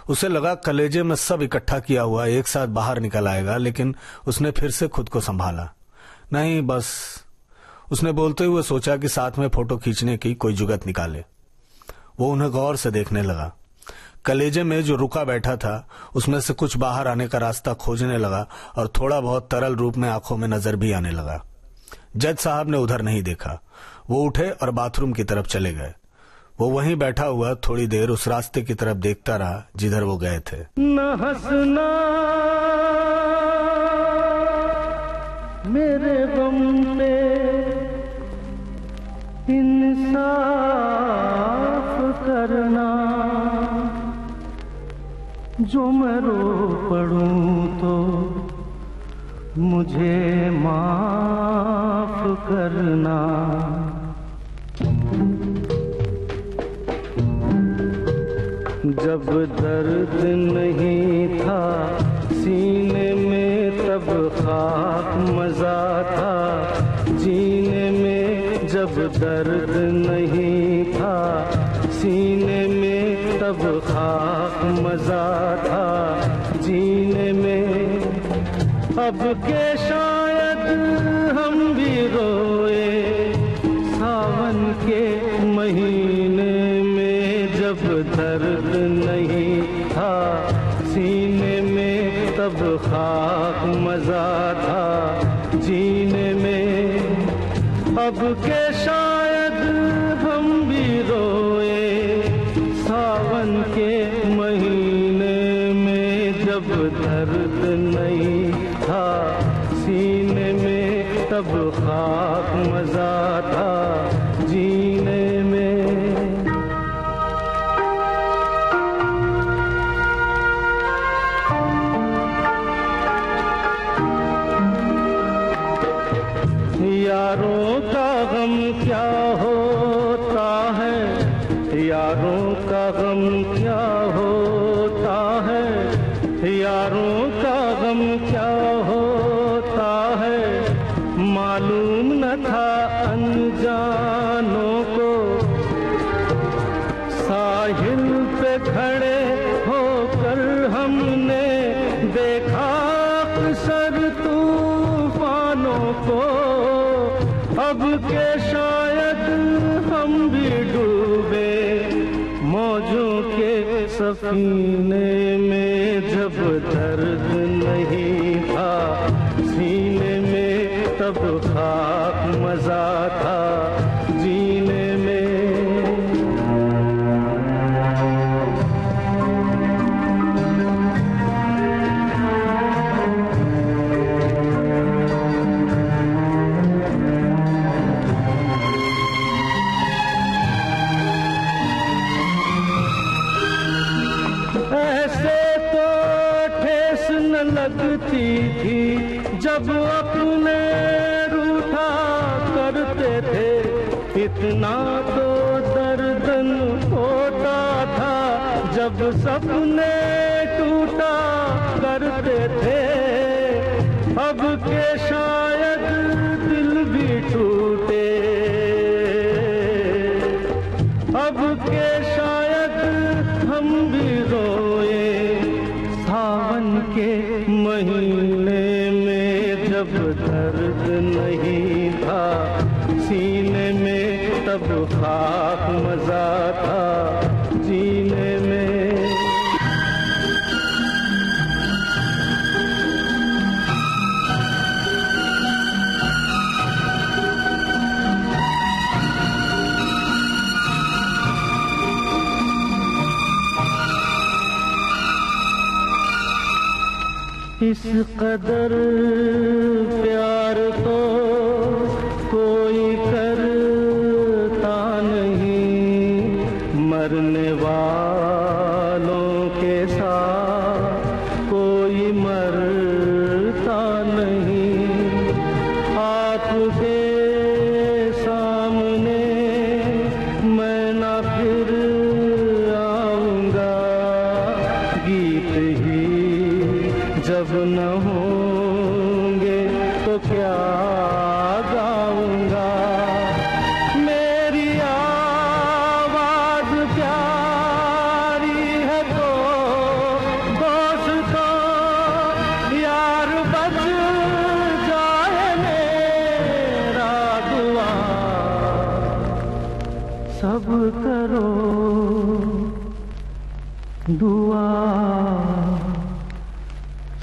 उसे लगा कलेजे में सब इकट्ठा किया हुआ एक साथ बाहर निकल आएगा, लेकिन उसने फिर से खुद को संभाला। नहीं, बस। उसने बोलते हुए सोचा कि साथ में फोटो खींचने की कोई जुगत निकाले। वो उन्हें गौर से देखने लगा। कलेजे में जो रुका बैठा था उसमें से कुछ बाहर आने का रास्ता खोजने लगा और थोड़ा बहुत तरल रूप में आंखों में नजर भी आने लगा। जज साहब ने उधर नहीं देखा। वो उठे और बाथरूम की तरफ चले गए। वो वहीं बैठा हुआ थोड़ी देर उस रास्ते की तरफ देखता रहा जिधर वो गए थे। न हंसना मेरे गम पे, इंसाफ करना, जो मैं रो पड़ूं तो मुझे माफ करना। जब दर्द नहीं था सीने में तब खाक मजा था जीने में। जब दर्द नहीं था सीने में तब खाक मजा था जीने में। अब के शायद हम भी रोए सावन के महीने में। जब दर्द नहीं था सीने में तब खाक मजा था जीने में। अब के शायद हम भी रोए सावन के महीने में। जब दर्द नहीं था सीने में तब खाक मजा था जीने में। यारों का गम क्या होता है, यारों का गम क्या होता है, यारों का गम क्या होता है। मालूम न था अनजानों को साहिल पे खड़े होकर हमने देखा अक्सर तूफानों को। अब के शायद हम भी डूबे मौजों के सफीने में। जब दर्द नहीं था सीने में तब खाक मजा था जीने में। ऐसे तो ठेस न लगती थी जब अपने रूठा करते थे। इतना तो दर्दन होता था जब सपने टूटा करते थे। अब के शायद दिल भी टूटे, अब के शायद हम भी रोए सावन के महीने में। जब दर्द नहीं था सीने में तब खाक मजा था जीने में। इस कदर प्यार तो कोई करता नहीं, मरने वालों के साथ कोई मरता नहीं। आपके सामने मैं ना फिर आऊंगा, गीत ही जब न होंगे तो क्या गाऊंगा। मेरी आवाज प्यारी है तो दोस्तों यार बच जाए मेरा दुआ सब करो दुआ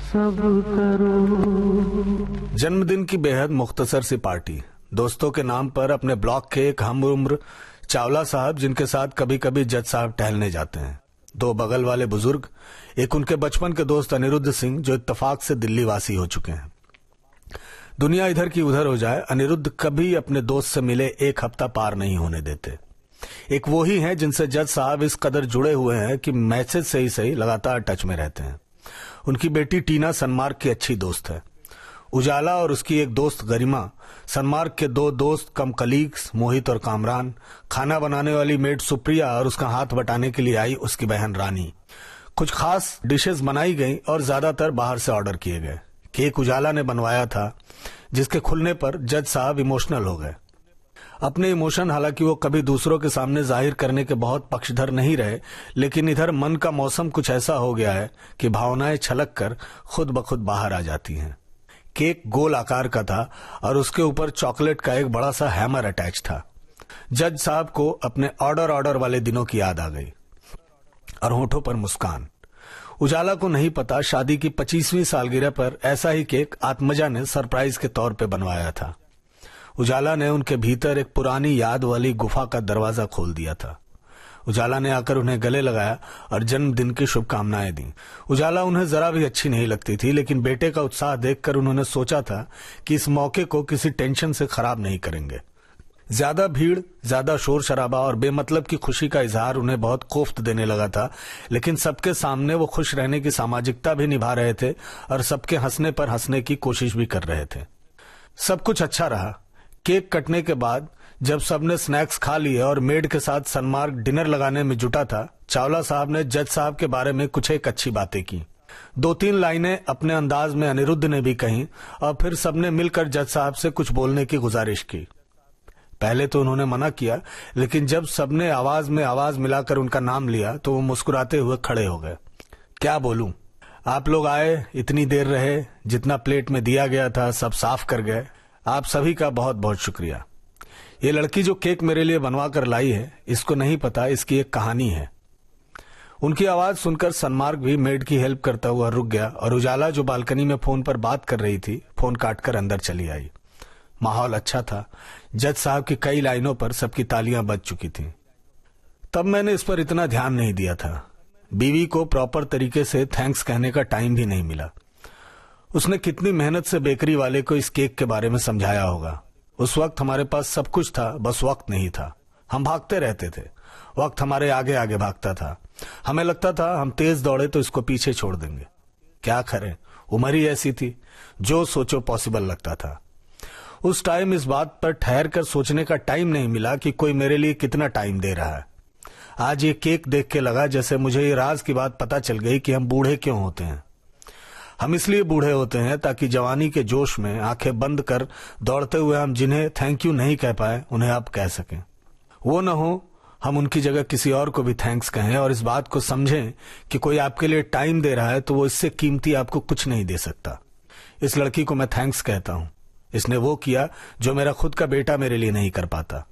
सब करो। जन्मदिन की बेहद मुख्तसर सी पार्टी, दोस्तों के नाम पर अपने ब्लॉक के एक हम उम्र चावला साहब, जिनके साथ कभी कभी जज साहब टहलने जाते हैं, दो बगल वाले बुजुर्ग, एक उनके बचपन के दोस्त अनिरुद्ध सिंह जो इत्तेफाक से दिल्ली वासी हो चुके हैं। दुनिया इधर की उधर हो जाए, अनिरुद्ध कभी अपने दोस्त से मिले एक हफ्ता पार नहीं होने देते। एक वो ही हैं जिनसे जज साहब इस कदर जुड़े हुए हैं कि मैसेज से ही सही लगातार टच में रहते हैं। उनकी बेटी टीना सनमार्ग की अच्छी दोस्त है। उजाला और उसकी एक दोस्त गरिमा, सनमार्ग के दो दोस्त कम कलीग्स मोहित और कामरान, खाना बनाने वाली मेड सुप्रिया और उसका हाथ बटाने के लिए आई उसकी बहन रानी। कुछ खास डिशेस बनाई गई और ज्यादातर बाहर से ऑर्डर किए गए। केक उजाला ने बनवाया था, जिसके खुलने पर जज साहब इमोशनल हो गए। अपने इमोशन हालांकि वो कभी दूसरों के सामने जाहिर करने के बहुत पक्षधर नहीं रहे, लेकिन इधर मन का मौसम कुछ ऐसा हो गया है कि भावनाएं छलक कर खुद ब खुद बाहर आ जाती हैं। केक गोल आकार का था और उसके ऊपर चॉकलेट का एक बड़ा सा हैमर अटैच था। जज साहब को अपने ऑर्डर वाले दिनों की याद आ गई और होठों पर मुस्कान। उजाला को नहीं पता शादी की 25वीं सालगिरह पर ऐसा ही केक आत्मजा ने सरप्राइज के तौर पे बनवाया था। उजाला ने उनके भीतर एक पुरानी याद वाली गुफा का दरवाजा खोल दिया था। उजाला ने आकर उन्हें गले लगाया और जन्मदिन की शुभकामनाएं दी। उजाला उन्हें जरा भी अच्छी नहीं लगती थी, लेकिन बेटे का उत्साह देखकर उन्होंने सोचा था कि इस मौके को किसी टेंशन से खराब नहीं करेंगे। ज्यादा भीड़, ज्यादा शोर शराबा और बेमतलब की खुशी का इजहार उन्हें बहुत कोफ्त देने लगा था, लेकिन सबके सामने वो खुश रहने की सामाजिकता भी निभा रहे थे और सबके हंसने पर हंसने की कोशिश भी कर रहे थे। सब कुछ अच्छा रहा। केक कटने के बाद जब सबने स्नैक्स खा लिए और मेड के साथ सनमार्ग डिनर लगाने में जुटा था, चावला साहब ने जज साहब के बारे में कुछ एक अच्छी बातें की। 2-3 लाइनें अपने अंदाज में अनिरुद्ध ने भी कहीं और फिर सबने मिलकर जज साहब से कुछ बोलने की गुजारिश की। पहले तो उन्होंने मना किया, लेकिन जब सबने आवाज में आवाज मिलाकर उनका नाम लिया तो वो मुस्कुराते हुए खड़े हो गए। क्या बोलूं, आप लोग आए, इतनी देर रहे, जितना प्लेट में दिया गया था सब साफ कर गए। आप सभी का बहुत बहुत शुक्रिया। ये लड़की जो केक मेरे लिए बनवा कर लाई है, इसको नहीं पता इसकी एक कहानी है। उनकी आवाज सुनकर सनमार्ग भी मेड की हेल्प करता हुआ रुक गया और उजाला जो बालकनी में फोन पर बात कर रही थी, फोन काटकर अंदर चली आई। माहौल अच्छा था। जज साहब की कई लाइनों पर सबकी तालियां बज चुकी थीं। तब मैंने इस पर इतना ध्यान नहीं दिया था। बीवी को प्रॉपर तरीके से थैंक्स कहने का टाइम भी नहीं मिला। उसने कितनी मेहनत से बेकरी वाले को इस केक के बारे में समझाया होगा। उस वक्त हमारे पास सब कुछ था, बस वक्त नहीं था। हम भागते रहते थे, वक्त हमारे आगे आगे भागता था। हमें लगता था हम तेज दौड़े तो इसको पीछे छोड़ देंगे। क्या करें, उम्र ही ऐसी थी, जो सोचो पॉसिबल लगता था। उस टाइम इस बात पर ठहर कर सोचने का टाइम नहीं मिला कि कोई मेरे लिए कितना टाइम दे रहा है। आज ये केक देख के लगा जैसे मुझे ये राज की बात पता चल गई कि हम बूढ़े क्यों होते हैं। हम इसलिए बूढ़े होते हैं ताकि जवानी के जोश में आंखें बंद कर दौड़ते हुए हम जिन्हें थैंक यू नहीं कह पाए उन्हें अब कह सकें। वो न हो हम उनकी जगह किसी और को भी थैंक्स कहें और इस बात को समझें कि कोई आपके लिए टाइम दे रहा है तो वो इससे कीमती आपको कुछ नहीं दे सकता। इस लड़की को मैं थैंक्स कहता हूं। इसने वो किया जो मेरा खुद का बेटा मेरे लिए नहीं कर पाता।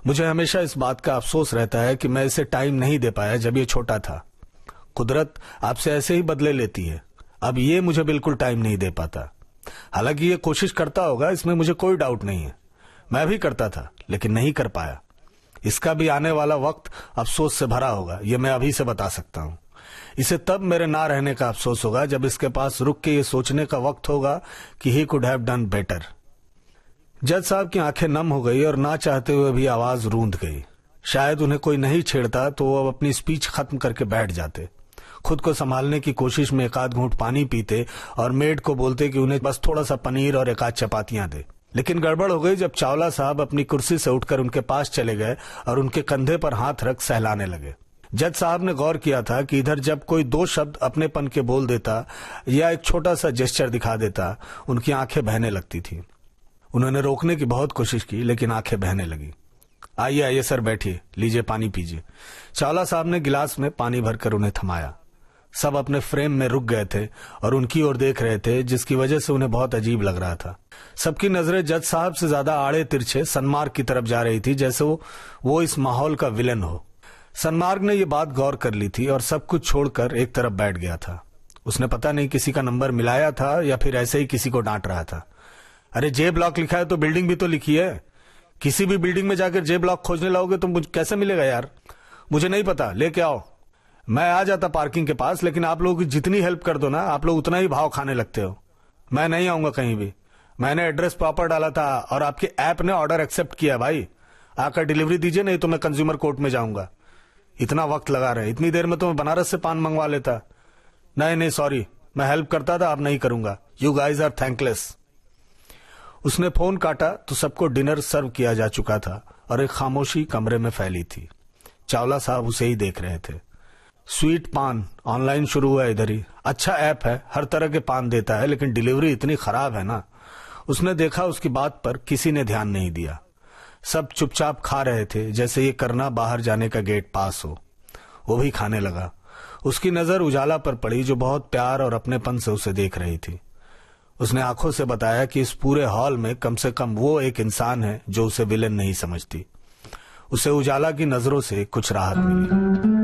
मुझे हमेशा इस बात का अफसोस रहता है कि मैं इसे टाइम नहीं दे पाया जब ये छोटा था। कुदरत आपसे ऐसे ही बदले लेती है। अब ये मुझे बिल्कुल टाइम नहीं दे पाता। हालांकि ये कोशिश करता होगा, इसमें मुझे कोई डाउट नहीं है। मैं भी करता था लेकिन नहीं कर पाया। इसका भी आने वाला वक्त अफसोस से भरा होगा, ये मैं अभी से बता सकता हूं। इसे तब मेरे ना रहने का अफसोस होगा जब इसके पास रुक के ये सोचने का वक्त होगा कि he could have done better. जज साहब की आंखें नम हो गई और ना चाहते हुए भी आवाज रूंध गई। शायद उन्हें कोई नहीं छेड़ता तो वो अपनी स्पीच खत्म करके बैठ जाते। खुद को संभालने की कोशिश में एक आध घूंट पानी पीते और मेड को बोलते कि उन्हें बस थोड़ा सा पनीर और एक आध चपातियां दे। लेकिन गड़बड़ हो गई जब चावला साहब अपनी कुर्सी से उठकर उनके पास चले गए और उनके कंधे पर हाथ रख सहलाने लगे। जज साहब ने गौर किया था कि इधर जब कोई 2 शब्द अपनेपन के बोल देता या एक छोटा सा जेस्चर दिखा देता, उनकी आंखें बहने लगती थी। उन्होंने रोकने की बहुत कोशिश की लेकिन आंखें बहने लगी। आइए आइए सर, बैठिए, लीजिए पानी पीजिए। चावला साहब ने गिलास में पानी भरकर उन्हें थमाया। सब अपने फ्रेम में रुक गए थे और उनकी ओर देख रहे थे, जिसकी वजह से उन्हें बहुत अजीब लग रहा था। सबकी नजरें जज साहब से ज्यादा आड़े तिरछे सनमार्ग की तरफ जा रही थी, जैसे वो इस माहौल का विलन हो। सनमार्ग ने ये बात गौर कर ली थी और सब कुछ छोड़कर एक तरफ बैठ गया था। उसने पता नहीं किसी का नंबर मिलाया था या फिर ऐसे ही किसी को डांट रहा था। अरे जे ब्लॉक लिखा है तो बिल्डिंग भी तो लिखी है। किसी भी बिल्डिंग में जाकर जे ब्लॉक खोजने लगोगे तो मुझे कैसे मिलेगा यार? मुझे नहीं पता, लेके आओ। मैं आ जाता पार्किंग के पास, लेकिन आप लोगों की जितनी हेल्प कर दो ना, आप लोग उतना ही भाव खाने लगते हो। मैं नहीं आऊंगा कहीं भी। मैंने एड्रेस प्रॉपर डाला था और आपके ऐप ने ऑर्डर एक्सेप्ट किया। भाई आकर डिलीवरी दीजिए, नहीं तो मैं कंज्यूमर कोर्ट में जाऊंगा। इतना वक्त लगा रहे, इतनी देर में तो मैं बनारस से पान मंगवा लेता। नहीं सॉरी, मैं हेल्प करता था, अब नहीं करूंगा। You guys are thankless. उसने फोन काटा तो सबको डिनर सर्व किया जा चुका था और एक खामोशी कमरे में फैली थी। चावला साहब उसे ही देख रहे थे। स्वीट पान ऑनलाइन शुरू हुआ इधर ही। अच्छा ऐप है, हर तरह के पान देता है, लेकिन डिलीवरी इतनी खराब है ना। उसने देखा उसकी बात पर किसी ने ध्यान नहीं दिया। सब चुपचाप खा रहे थे, जैसे ये करना बाहर जाने का गेट पास हो। वो भी खाने लगा। उसकी नजर उजाला पर पड़ी, जो बहुत प्यार और अपनेपन से उसे देख रही थी। उसने आंखों से बताया कि इस पूरे हॉल में कम से कम वो एक इंसान है जो उसे विलेन नहीं समझती। उसे उजाला की नजरों से कुछ राहत मिली।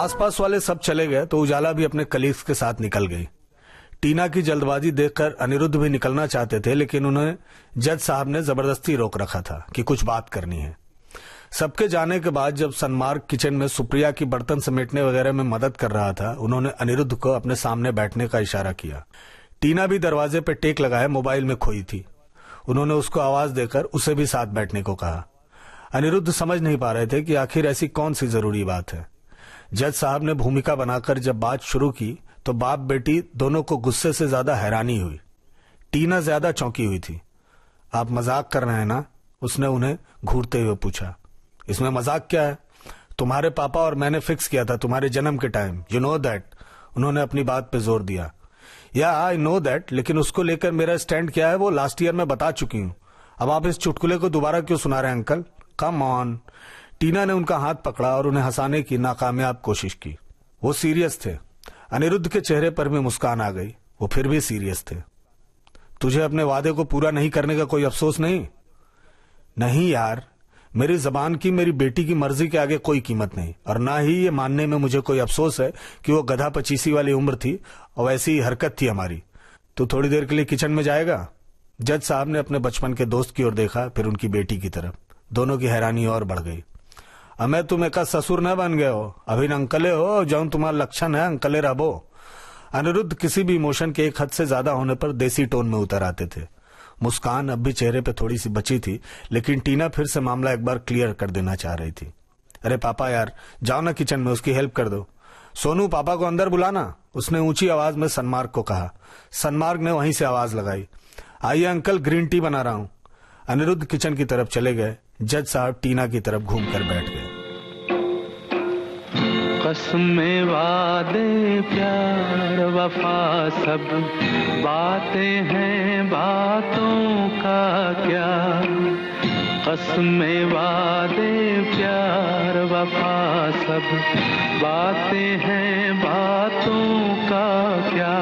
आसपास वाले सब चले गए तो उजाला भी अपने कलीग्स के साथ निकल गई। टीना की जल्दबाजी देखकर अनिरुद्ध भी निकलना चाहते थे, लेकिन उन्हें जज साहब ने जबरदस्ती रोक रखा था कि कुछ बात करनी है। सबके जाने के बाद जब सनमार्ग किचन में सुप्रिया की बर्तन समेटने वगैरह में मदद कर रहा था, उन्होंने अनिरुद्ध को अपने सामने बैठने का इशारा किया। टीना भी दरवाजे पर टेक लगाए मोबाइल में खोई थी। उन्होंने उसको आवाज देकर उसे भी साथ बैठने को कहा। अनिरुद्ध समझ नहीं पा रहे थे कि आखिर ऐसी कौन सी जरूरी बात है। जज साहब ने भूमिका बनाकर जब बात शुरू की तो बाप बेटी दोनों को गुस्से से ज्यादा हैरानी हुई। टीना ज्यादा चौंकी हुई थी। आप मजाक कर रहे हैं ना? उसने उन्हें घूरते हुए पूछा। इसमें मजाक क्या है? तुम्हारे पापा और मैंने फिक्स किया था तुम्हारे जन्म के टाइम, यू नो दैट। उन्होंने अपनी बात पे जोर दिया। या आई नो दैट, लेकिन उसको लेकर मेरा स्टैंड क्या है वो लास्ट ईयर में बता चुकी हूं। अब आप इस चुटकुले को दोबारा क्यों सुना रहे हैं अंकल? Come on. टीना ने उनका हाथ पकड़ा और उन्हें हंसाने की नाकामयाब कोशिश की। वो सीरियस थे। अनिरुद्ध के चेहरे पर भी मुस्कान आ गई। वो फिर भी सीरियस थे। तुझे अपने वादे को पूरा नहीं करने का कोई अफसोस नहीं? नहीं यार, मेरी जबान की, मेरी बेटी की मर्जी के आगे कोई कीमत नहीं, और ना ही ये मानने में मुझे कोई अफसोस है कि वो गधा पचीसी वाली उम्र थी और वैसी ही हरकत थी हमारी। तू थोड़ी देर के लिए किचन में जाएगा? जज साहब ने अपने बचपन के दोस्त की ओर देखा, फिर उनकी बेटी की तरफ। दोनों की हैरानी और बढ़ गई। अमे तुम एक ससुर न बन गए हो, अभी न अंकले हो, जो तुम्हारा लक्षण है अंकले रहो। अनिरुद्ध किसी भी इमोशन के एक हद से ज्यादा होने पर देसी टोन में उतर आते थे। मुस्कान अब भी चेहरे पे थोड़ी सी बची थी, लेकिन टीना फिर से मामला एक बार क्लियर कर देना चाह रही थी। अरे पापा यार, जाओ ना किचन में, उसकी हेल्प कर दो। सोनू, पापा को अंदर बुलाना, उसने ऊंची आवाज में सनमार्ग को कहा। सनमार्ग ने वहीं से आवाज लगाई। आइए अंकल, ग्रीन टी बना रहा हूं। अनिरुद्ध किचन की तरफ चले गए। जज साहब टीना की तरफ घूमकर बैठ गए। कसमें, वादे, प्यार, वफा सब बातें हैं, बातों का क्या। कसमें, वादे, प्यार, वफा सब बातें हैं, बातों का क्या।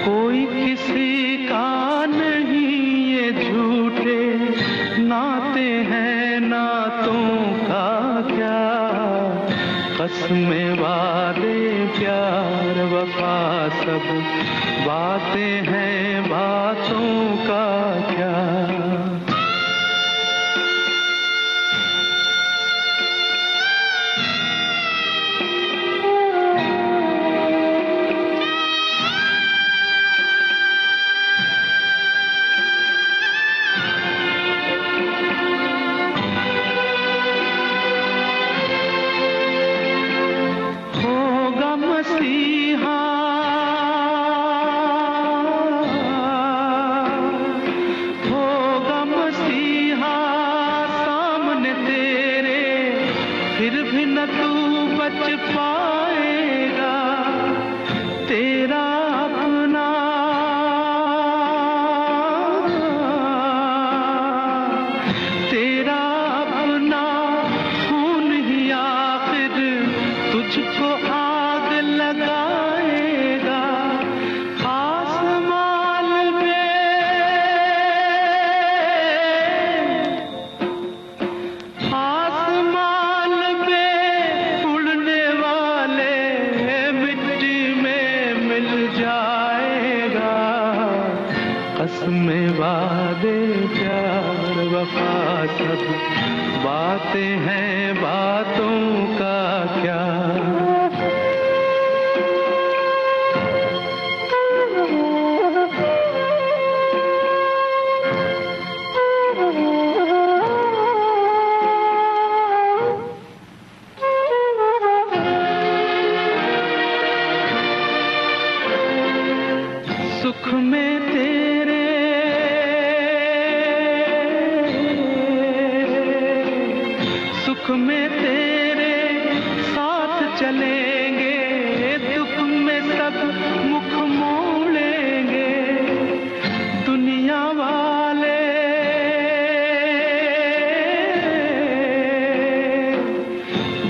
कोई किसी का नहीं, ये झूठे नाते हैं, नातों का क्या। कसमें, वादे, प्यार, वफा सब बातें हैं, बातों का क्या। कसमें, वादे, प्यार, वफा सब बातें हैं, बातों का क्या। सुख में तेरे, सुख में तेरे साथ चलेंगे, दुख में सब मुख मोड़ेंगे। दुनिया वाले,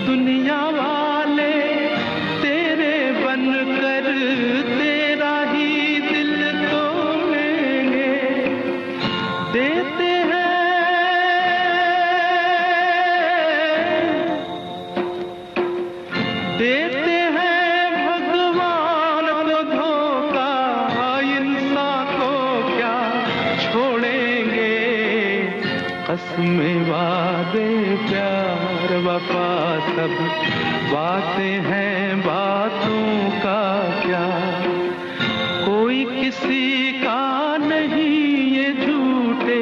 दुनिया वाले तेरे बनकर तेरा ही दिल तोड़ेंगे। देते हैं, वादे प्यार वफा सब बातें हैं, बातों का क्या कोई किसी का नहीं, ये झूठे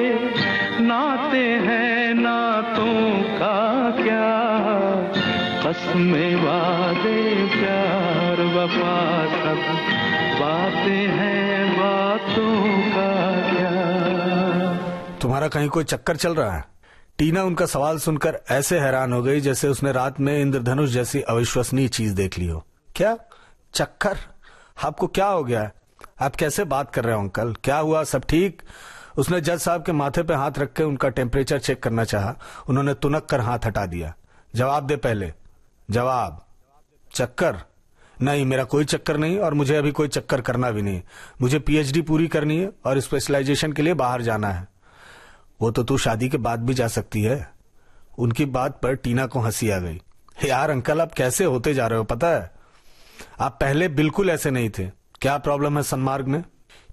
नाते हैं, नातों का क्या कसमें वादे प्यार वफा सब बातें हैं, बातों का क्या। तुम्हारा कहीं कोई चक्कर चल रहा है? टीना उनका सवाल सुनकर ऐसे हैरान हो गई जैसे उसने रात में इंद्रधनुष जैसी अविश्वसनीय चीज देख ली हो। क्या चक्कर? आपको क्या हो गया है? आप कैसे बात कर रहे हो अंकल? क्या हुआ? सब ठीक? उसने जज साहब के माथे पे हाथ रख के उनका टेम्परेचर चेक करना चाहा। उन्होंने तुनक कर हाथ हटा दिया। जवाब दे पहले, जवाब। चक्कर? नहीं, मेरा कोई चक्कर नहीं और मुझे अभी कोई चक्कर करना भी नहीं। मुझे पीएचडी पूरी करनी है और स्पेशलाइजेशन के लिए बाहर जाना है। वो तो तू शादी के बाद भी जा सकती है। उनकी बात पर टीना को हंसी आ गई। यार अंकल, आप कैसे होते जा रहे हो पता है? आप पहले बिल्कुल ऐसे नहीं थे। क्या प्रॉब्लम है सन्मार्ग में?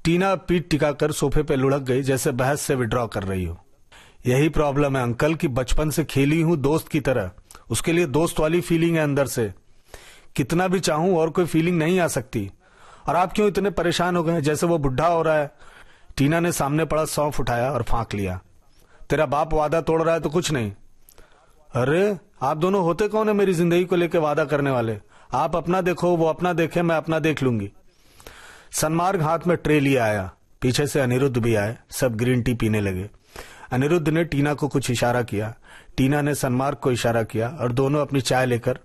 टीना पीठ टिकाकर सोफे पे लुढ़क गई जैसे बहस से विड्रॉ कर रही हो। यही प्रॉब्लम है अंकल कि बचपन से खेली हूं दोस्त की तरह। उसके लिए दोस्त वाली फीलिंग है अंदर से। कितना भी चाहूं और कोई फीलिंग नहीं आ सकती। और आप क्यों इतने परेशान हो गए जैसे वो बुढ़ा हो रहा है? टीना ने सामने पड़ा सौंफ उठाया और फांक लिया। तेरा बाप वादा तोड़ रहा है तो कुछ नहीं। अरे आप दोनों होते कौन है मेरी जिंदगी को लेकर वादा करने वाले? आप अपना देखो, वो अपना देखे, मैं अपना देख लूंगी। सन्मार्ग हाथ में ट्रे लिए आया। पीछे से अनिरुद्ध भी आए। सब ग्रीन टी पीने लगे। अनिरुद्ध ने टीना को कुछ इशारा किया। टीना ने सन्मार्ग को इशारा किया और दोनों अपनी चाय लेकर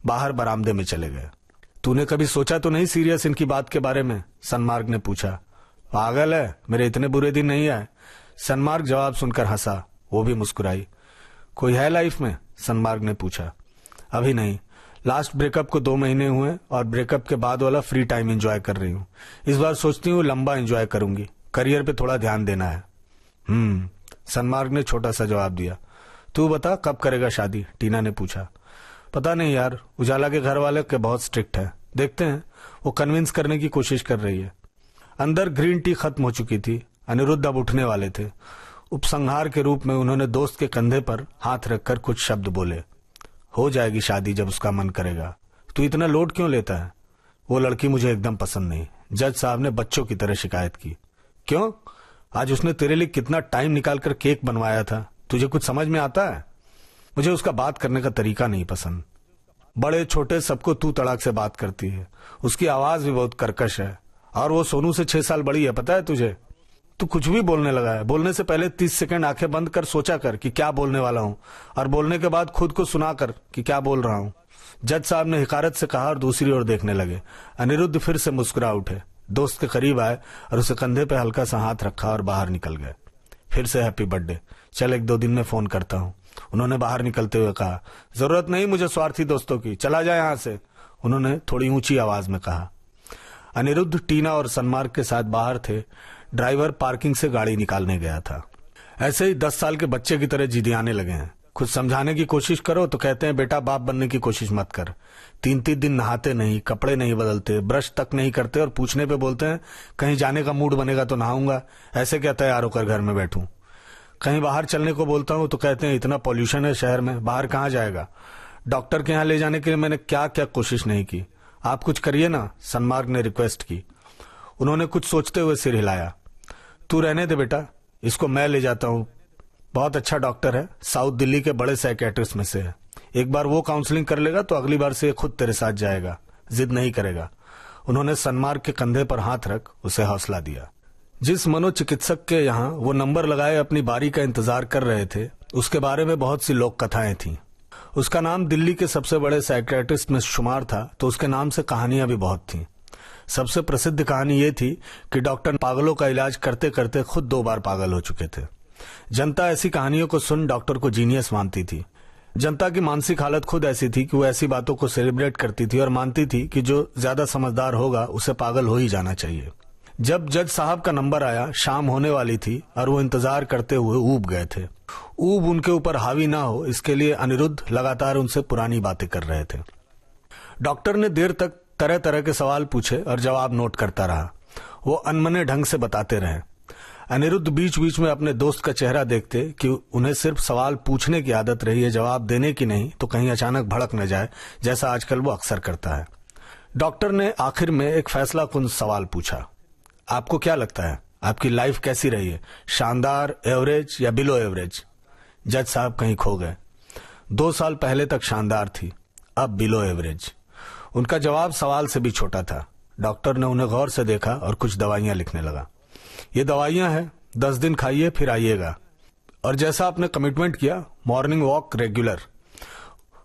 बाहर बरामदे में चले गए। तूने कभी सोचा तो नहीं सीरियस इनकी बात के बारे में? सन्मार्ग ने पूछा। पागल है, मेरे इतने बुरे दिन नहीं आए। सन्मार्ग जवाब सुनकर हंसा। वो भी मुस्कुराई। कोई है लाइफ में? सन्मार्ग ने पूछा। अभी नहीं, लास्ट ब्रेकअप को 2 महीने हुए और ब्रेकअप के बाद वाला फ्री टाइम एंजॉय कर रही हूँ। इस बार सोचती हूँ लंबा एंजॉय करूंगी। करियर पे थोड़ा ध्यान देना है। सन्मार्ग ने छोटा सा जवाब दिया। तू बता कब करेगा शादी? टीना ने पूछा। पता नहीं यार, उजाला के घर वाले के बहुत स्ट्रिक्ट है। देखते हैं। वो कन्विंस करने की कोशिश कर रही है। अंदर ग्रीन टी खत्म हो चुकी थी। अनिरुद्ध अब उठने वाले थे। उपसंहार के रूप में उन्होंने दोस्त के कंधे पर हाथ रखकर कुछ शब्द बोले। हो जाएगी शादी जब उसका मन करेगा। तू इतना लोड क्यों लेता है? वो लड़की मुझे एकदम पसंद नहीं। जज साहब ने बच्चों की तरह शिकायत की। क्यों? आज उसने तेरे लिए कितना टाइम निकालकर केक बनवाया था। तुझे कुछ समझ में आता है? मुझे उसका बात करने का तरीका नहीं पसंद। बड़े छोटे सबको तू तड़ाक से बात करती है। उसकी आवाज भी बहुत कर्कश है और वो सोनू से 6 साल बड़ी है, पता है तुझे? तू कुछ भी बोलने लगा है। बोलने से पहले 30 सेकंड आंखें बंद कर सोचा कर कि क्या बोलने वाला हूं और बोलने के बाद खुद को सुना कर कि क्या बोल रहा हूं। जज साहब ने हिकारत से कहा और दूसरी ओर देखने लगे। अनिरुद्ध फिर से मुस्कुरा उठे। दोस्त के करीब आए और उसे कंधे पे हल्का सा हाथ रखा और बाहर निकल गए। फिर से हैप्पी बर्थडे। चल 1-2 दिन में फोन करता हूं। उन्होंने बाहर निकलते हुए कहा। जरूरत नहीं मुझे स्वार्थी दोस्तों की, चला जाए यहां से, उन्होंने थोड़ी ऊंची आवाज में कहा। अनिरुद्ध टीना और सन्मार्ग के साथ बाहर थे। ड्राइवर पार्किंग से गाड़ी निकालने गया था। ऐसे ही 10 साल के बच्चे की तरह जिदियाने लगे हैं। कुछ समझाने की कोशिश करो तो कहते हैं बेटा बाप बनने की कोशिश मत कर। 3-3 दिन नहाते नहीं, कपड़े नहीं बदलते, ब्रश तक नहीं करते और पूछने पे बोलते हैं कहीं जाने का मूड बनेगा तो नहाऊंगा। ऐसे क्या तैयार होकर घर में बैठूं? कहीं बाहर चलने को बोलता हूं तो कहते हैं इतना पॉल्यूशन है शहर में, बाहर कहां जाएगा। डॉक्टर के यहां ले जाने के लिए मैंने क्या क्या कोशिश नहीं की। आप कुछ करिए ना, सन्मार्ग ने रिक्वेस्ट की। उन्होंने कुछ सोचते हुए सिर हिलाया। तू रहने दे बेटा, इसको मैं ले जाता हूं। बहुत अच्छा डॉक्टर है, साउथ दिल्ली के बड़े साइकियाट्रिस्ट में से है। एक बार वो काउंसलिंग कर लेगा तो अगली बार से खुद तेरे साथ जाएगा, जिद नहीं करेगा। उन्होंने सन्मार्ग के कंधे पर हाथ रख उसे हौसला दिया। जिस मनोचिकित्सक के यहाँ वो नंबर लगाए अपनी बारी का इंतजार कर रहे थे, उसके बारे में बहुत सी लोक कथाएं थीं। उसका नाम दिल्ली के सबसे बड़े साइकियाट्रिस्ट में शुमार था तो उसके नाम से कहानियां भी बहुत थीं। सबसे प्रसिद्ध कहानी ये थी कि डॉक्टर पागलों का इलाज करते करते खुद 2 बार पागल हो चुके थे। जनता ऐसी कहानियों को सुन डॉक्टर को जीनियस मानती थी। जनता की मानसिक हालत खुद ऐसी थी कि वो ऐसी बातों को सेलिब्रेट करती थी और मानती थी कि जो ज्यादा समझदार होगा उसे पागल हो ही जाना चाहिए। जब जज साहब का नंबर आया, शाम होने वाली थी और वो इंतजार करते हुए ऊब गए थे। ऊब उनके ऊपर हावी ना हो इसके लिए अनिरुद्ध लगातार उनसे पुरानी बातें कर रहे थे। डॉक्टर ने देर तक तरह तरह के सवाल पूछे और जवाब नोट करता रहा। वो अनमने ढंग से बताते रहे। अनिरुद्ध बीच बीच में अपने दोस्त का चेहरा देखते कि उन्हें सिर्फ सवाल पूछने की आदत रही है, जवाब देने की नहीं, तो कहीं अचानक भड़क न जाए, जैसा आजकल वो अक्सर करता है। डॉक्टर ने आखिर में एक फैसलाकुन सवाल पूछा, आपको क्या लगता है आपकी लाइफ कैसी रही है, शानदार, एवरेज या बिलो एवरेज? जज साहब कहीं खो गए। 2 साल पहले तक शानदार थी, अब बिलो एवरेज। उनका जवाब सवाल से भी छोटा था। डॉक्टर ने उन्हें गौर से देखा और कुछ दवाइयां लिखने लगा। ये दवाइयां हैं, 10 दिन खाइए फिर आइएगा, और जैसा आपने कमिटमेंट किया, मॉर्निंग वॉक रेगुलर।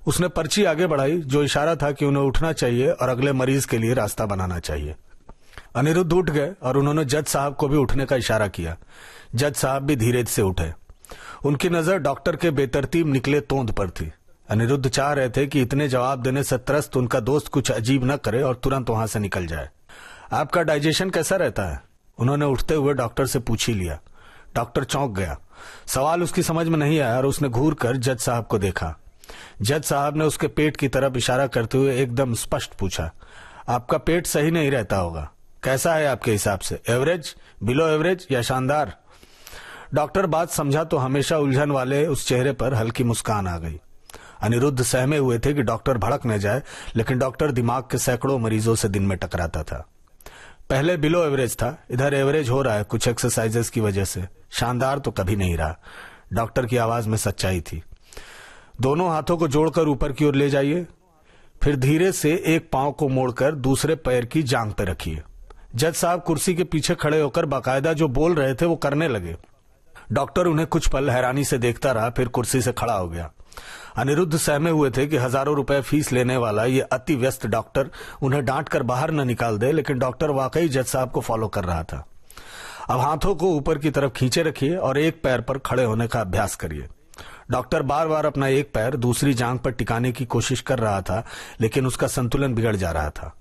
उसने पर्ची आगे बढ़ाई, जो इशारा था कि उन्हें उठना चाहिए और अगले मरीज के लिए रास्ता बनाना चाहिए। अनिरुद्ध उठ गए और उन्होंने जज साहब को भी उठने का इशारा किया। जज साहब भी धीरे से उठे। उनकी नजर डॉक्टर के बेतरतीब निकले तोंद पर थी। अनिरुद्ध चाह रहे थे कि इतने जवाब देने से त्रस्त उनका दोस्त कुछ अजीब न करे और तुरंत वहां से निकल जाए। आपका डाइजेशन कैसा रहता है? उन्होंने उठते हुए डॉक्टर से पूछ ही लिया। डॉक्टर चौंक गया। सवाल उसकी समझ में नहीं आया और उसने घूर कर जज साहब को देखा। जज साहब ने उसके पेट की तरफ इशारा करते हुए एकदम स्पष्ट पूछा, आपका पेट सही नहीं रहता होगा, कैसा है आपके हिसाब से, एवरेज, बिलो एवरेज या शानदार? डॉक्टर बात समझा तो हमेशा उलझन वाले उस चेहरे पर हल्की मुस्कान आ गई। अनिरुद्ध सहमे हुए थे कि डॉक्टर भड़क न जाए, लेकिन डॉक्टर दिमाग के सैकड़ों मरीजों से दिन में टकराता था। पहले बिलो एवरेज था, इधर एवरेज हो रहा है कुछ एक्सरसाइजेस की वजह से, शानदार तो कभी नहीं रहा। डॉक्टर की आवाज में सच्चाई थी। दोनों हाथों को जोड़कर ऊपर की ओर ले जाइए, फिर धीरे से एक पांव को मोड़कर दूसरे पैर की जांघ पर रखिए। जज साहब कुर्सी के पीछे खड़े होकर बाकायदा जो बोल रहे थे वो करने लगे। डॉक्टर उन्हें कुछ पल हैरानी से देखता रहा, फिर कुर्सी से खड़ा हो गया। अनिरुद्ध सहमे हुए थे कि हजारों रुपए फीस लेने वाला ये अति व्यस्त डॉक्टर उन्हें डांट कर बाहर न निकाल दे, लेकिन डॉक्टर वाकई जज साहब को फॉलो कर रहा था। अब हाथों को ऊपर की तरफ खींचे रखिए और एक पैर पर खड़े होने का अभ्यास करिए। डॉक्टर बार बार अपना एक पैर दूसरी जांघ पर टिकाने की कोशिश कर रहा था, लेकिन उसका संतुलन बिगड़ जा रहा था।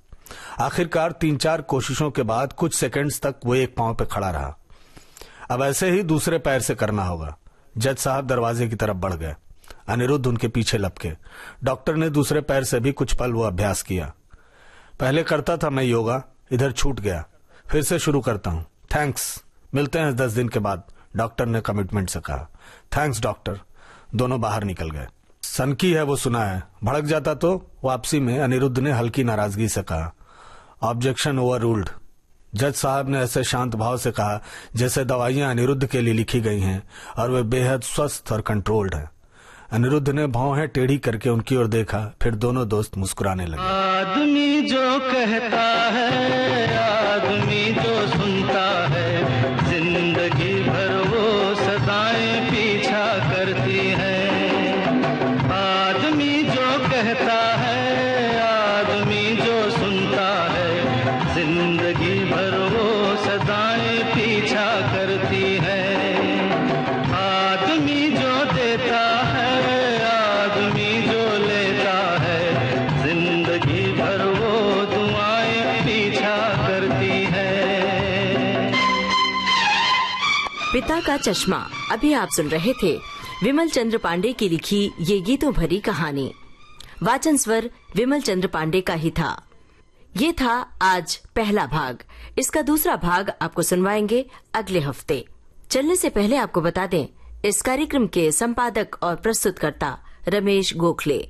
आखिरकार 3-4 कोशिशों के बाद कुछ सेकंड्स तक वो एक पांव पे खड़ा रहा। अब ऐसे ही दूसरे पैर से करना होगा। जज साहब दरवाजे की तरफ बढ़ गए। अनिरुद्ध उनके पीछे लपके। डॉक्टर ने दूसरे पैर से भी कुछ पल वो अभ्यास किया। पहले करता था मैं योगा, इधर छूट गया, फिर से शुरू करता हूं, थैंक्स, मिलते हैं 10 दिन के बाद, डॉक्टर ने कमिटमेंट से कहा। Thanks doctor. दोनों बाहर निकल गए। सनकी है वो सुना है, भड़क जाता तो? वापसी में अनिरुद्ध ने हल्की नाराजगी से कहा, ऑब्जेक्शन ओवर रूल्ड। जज साहब ने ऐसे शांत भाव से कहा जैसे दवाइयां अनिरुद्ध के लिए लिखी गई हैं और वे बेहद स्वस्थ और कंट्रोल्ड हैं। अनिरुद्ध ने भौहें टेढ़ी करके उनकी ओर देखा, फिर दोनों दोस्त मुस्कुराने लगे। आदमी जो कहता है, आदमी जो सुनता है, जिंदगी भर वो सदाएं पीछा करती है। आदमी जो कहता है, आदमी जो सुनता है, जिंदगी भर वो सदाएं पीछा करती है। आदमी जो देता है, आदमी जो लेता है, जिंदगी भर वो दुआएं पीछा करती है। पिता का चश्मा। अभी आप सुन रहे थे विमल चंद्र पांडे की लिखी ये गीतों भरी कहानी। वाचन स्वर विमल चंद्र पांडे का ही था। ये था आज पहला भाग। इसका दूसरा भाग आपको सुनवाएंगे अगले हफ्ते। चलने से पहले आपको बता दें, इस कार्यक्रम के संपादक और प्रस्तुतकर्ता रमेश गोखले।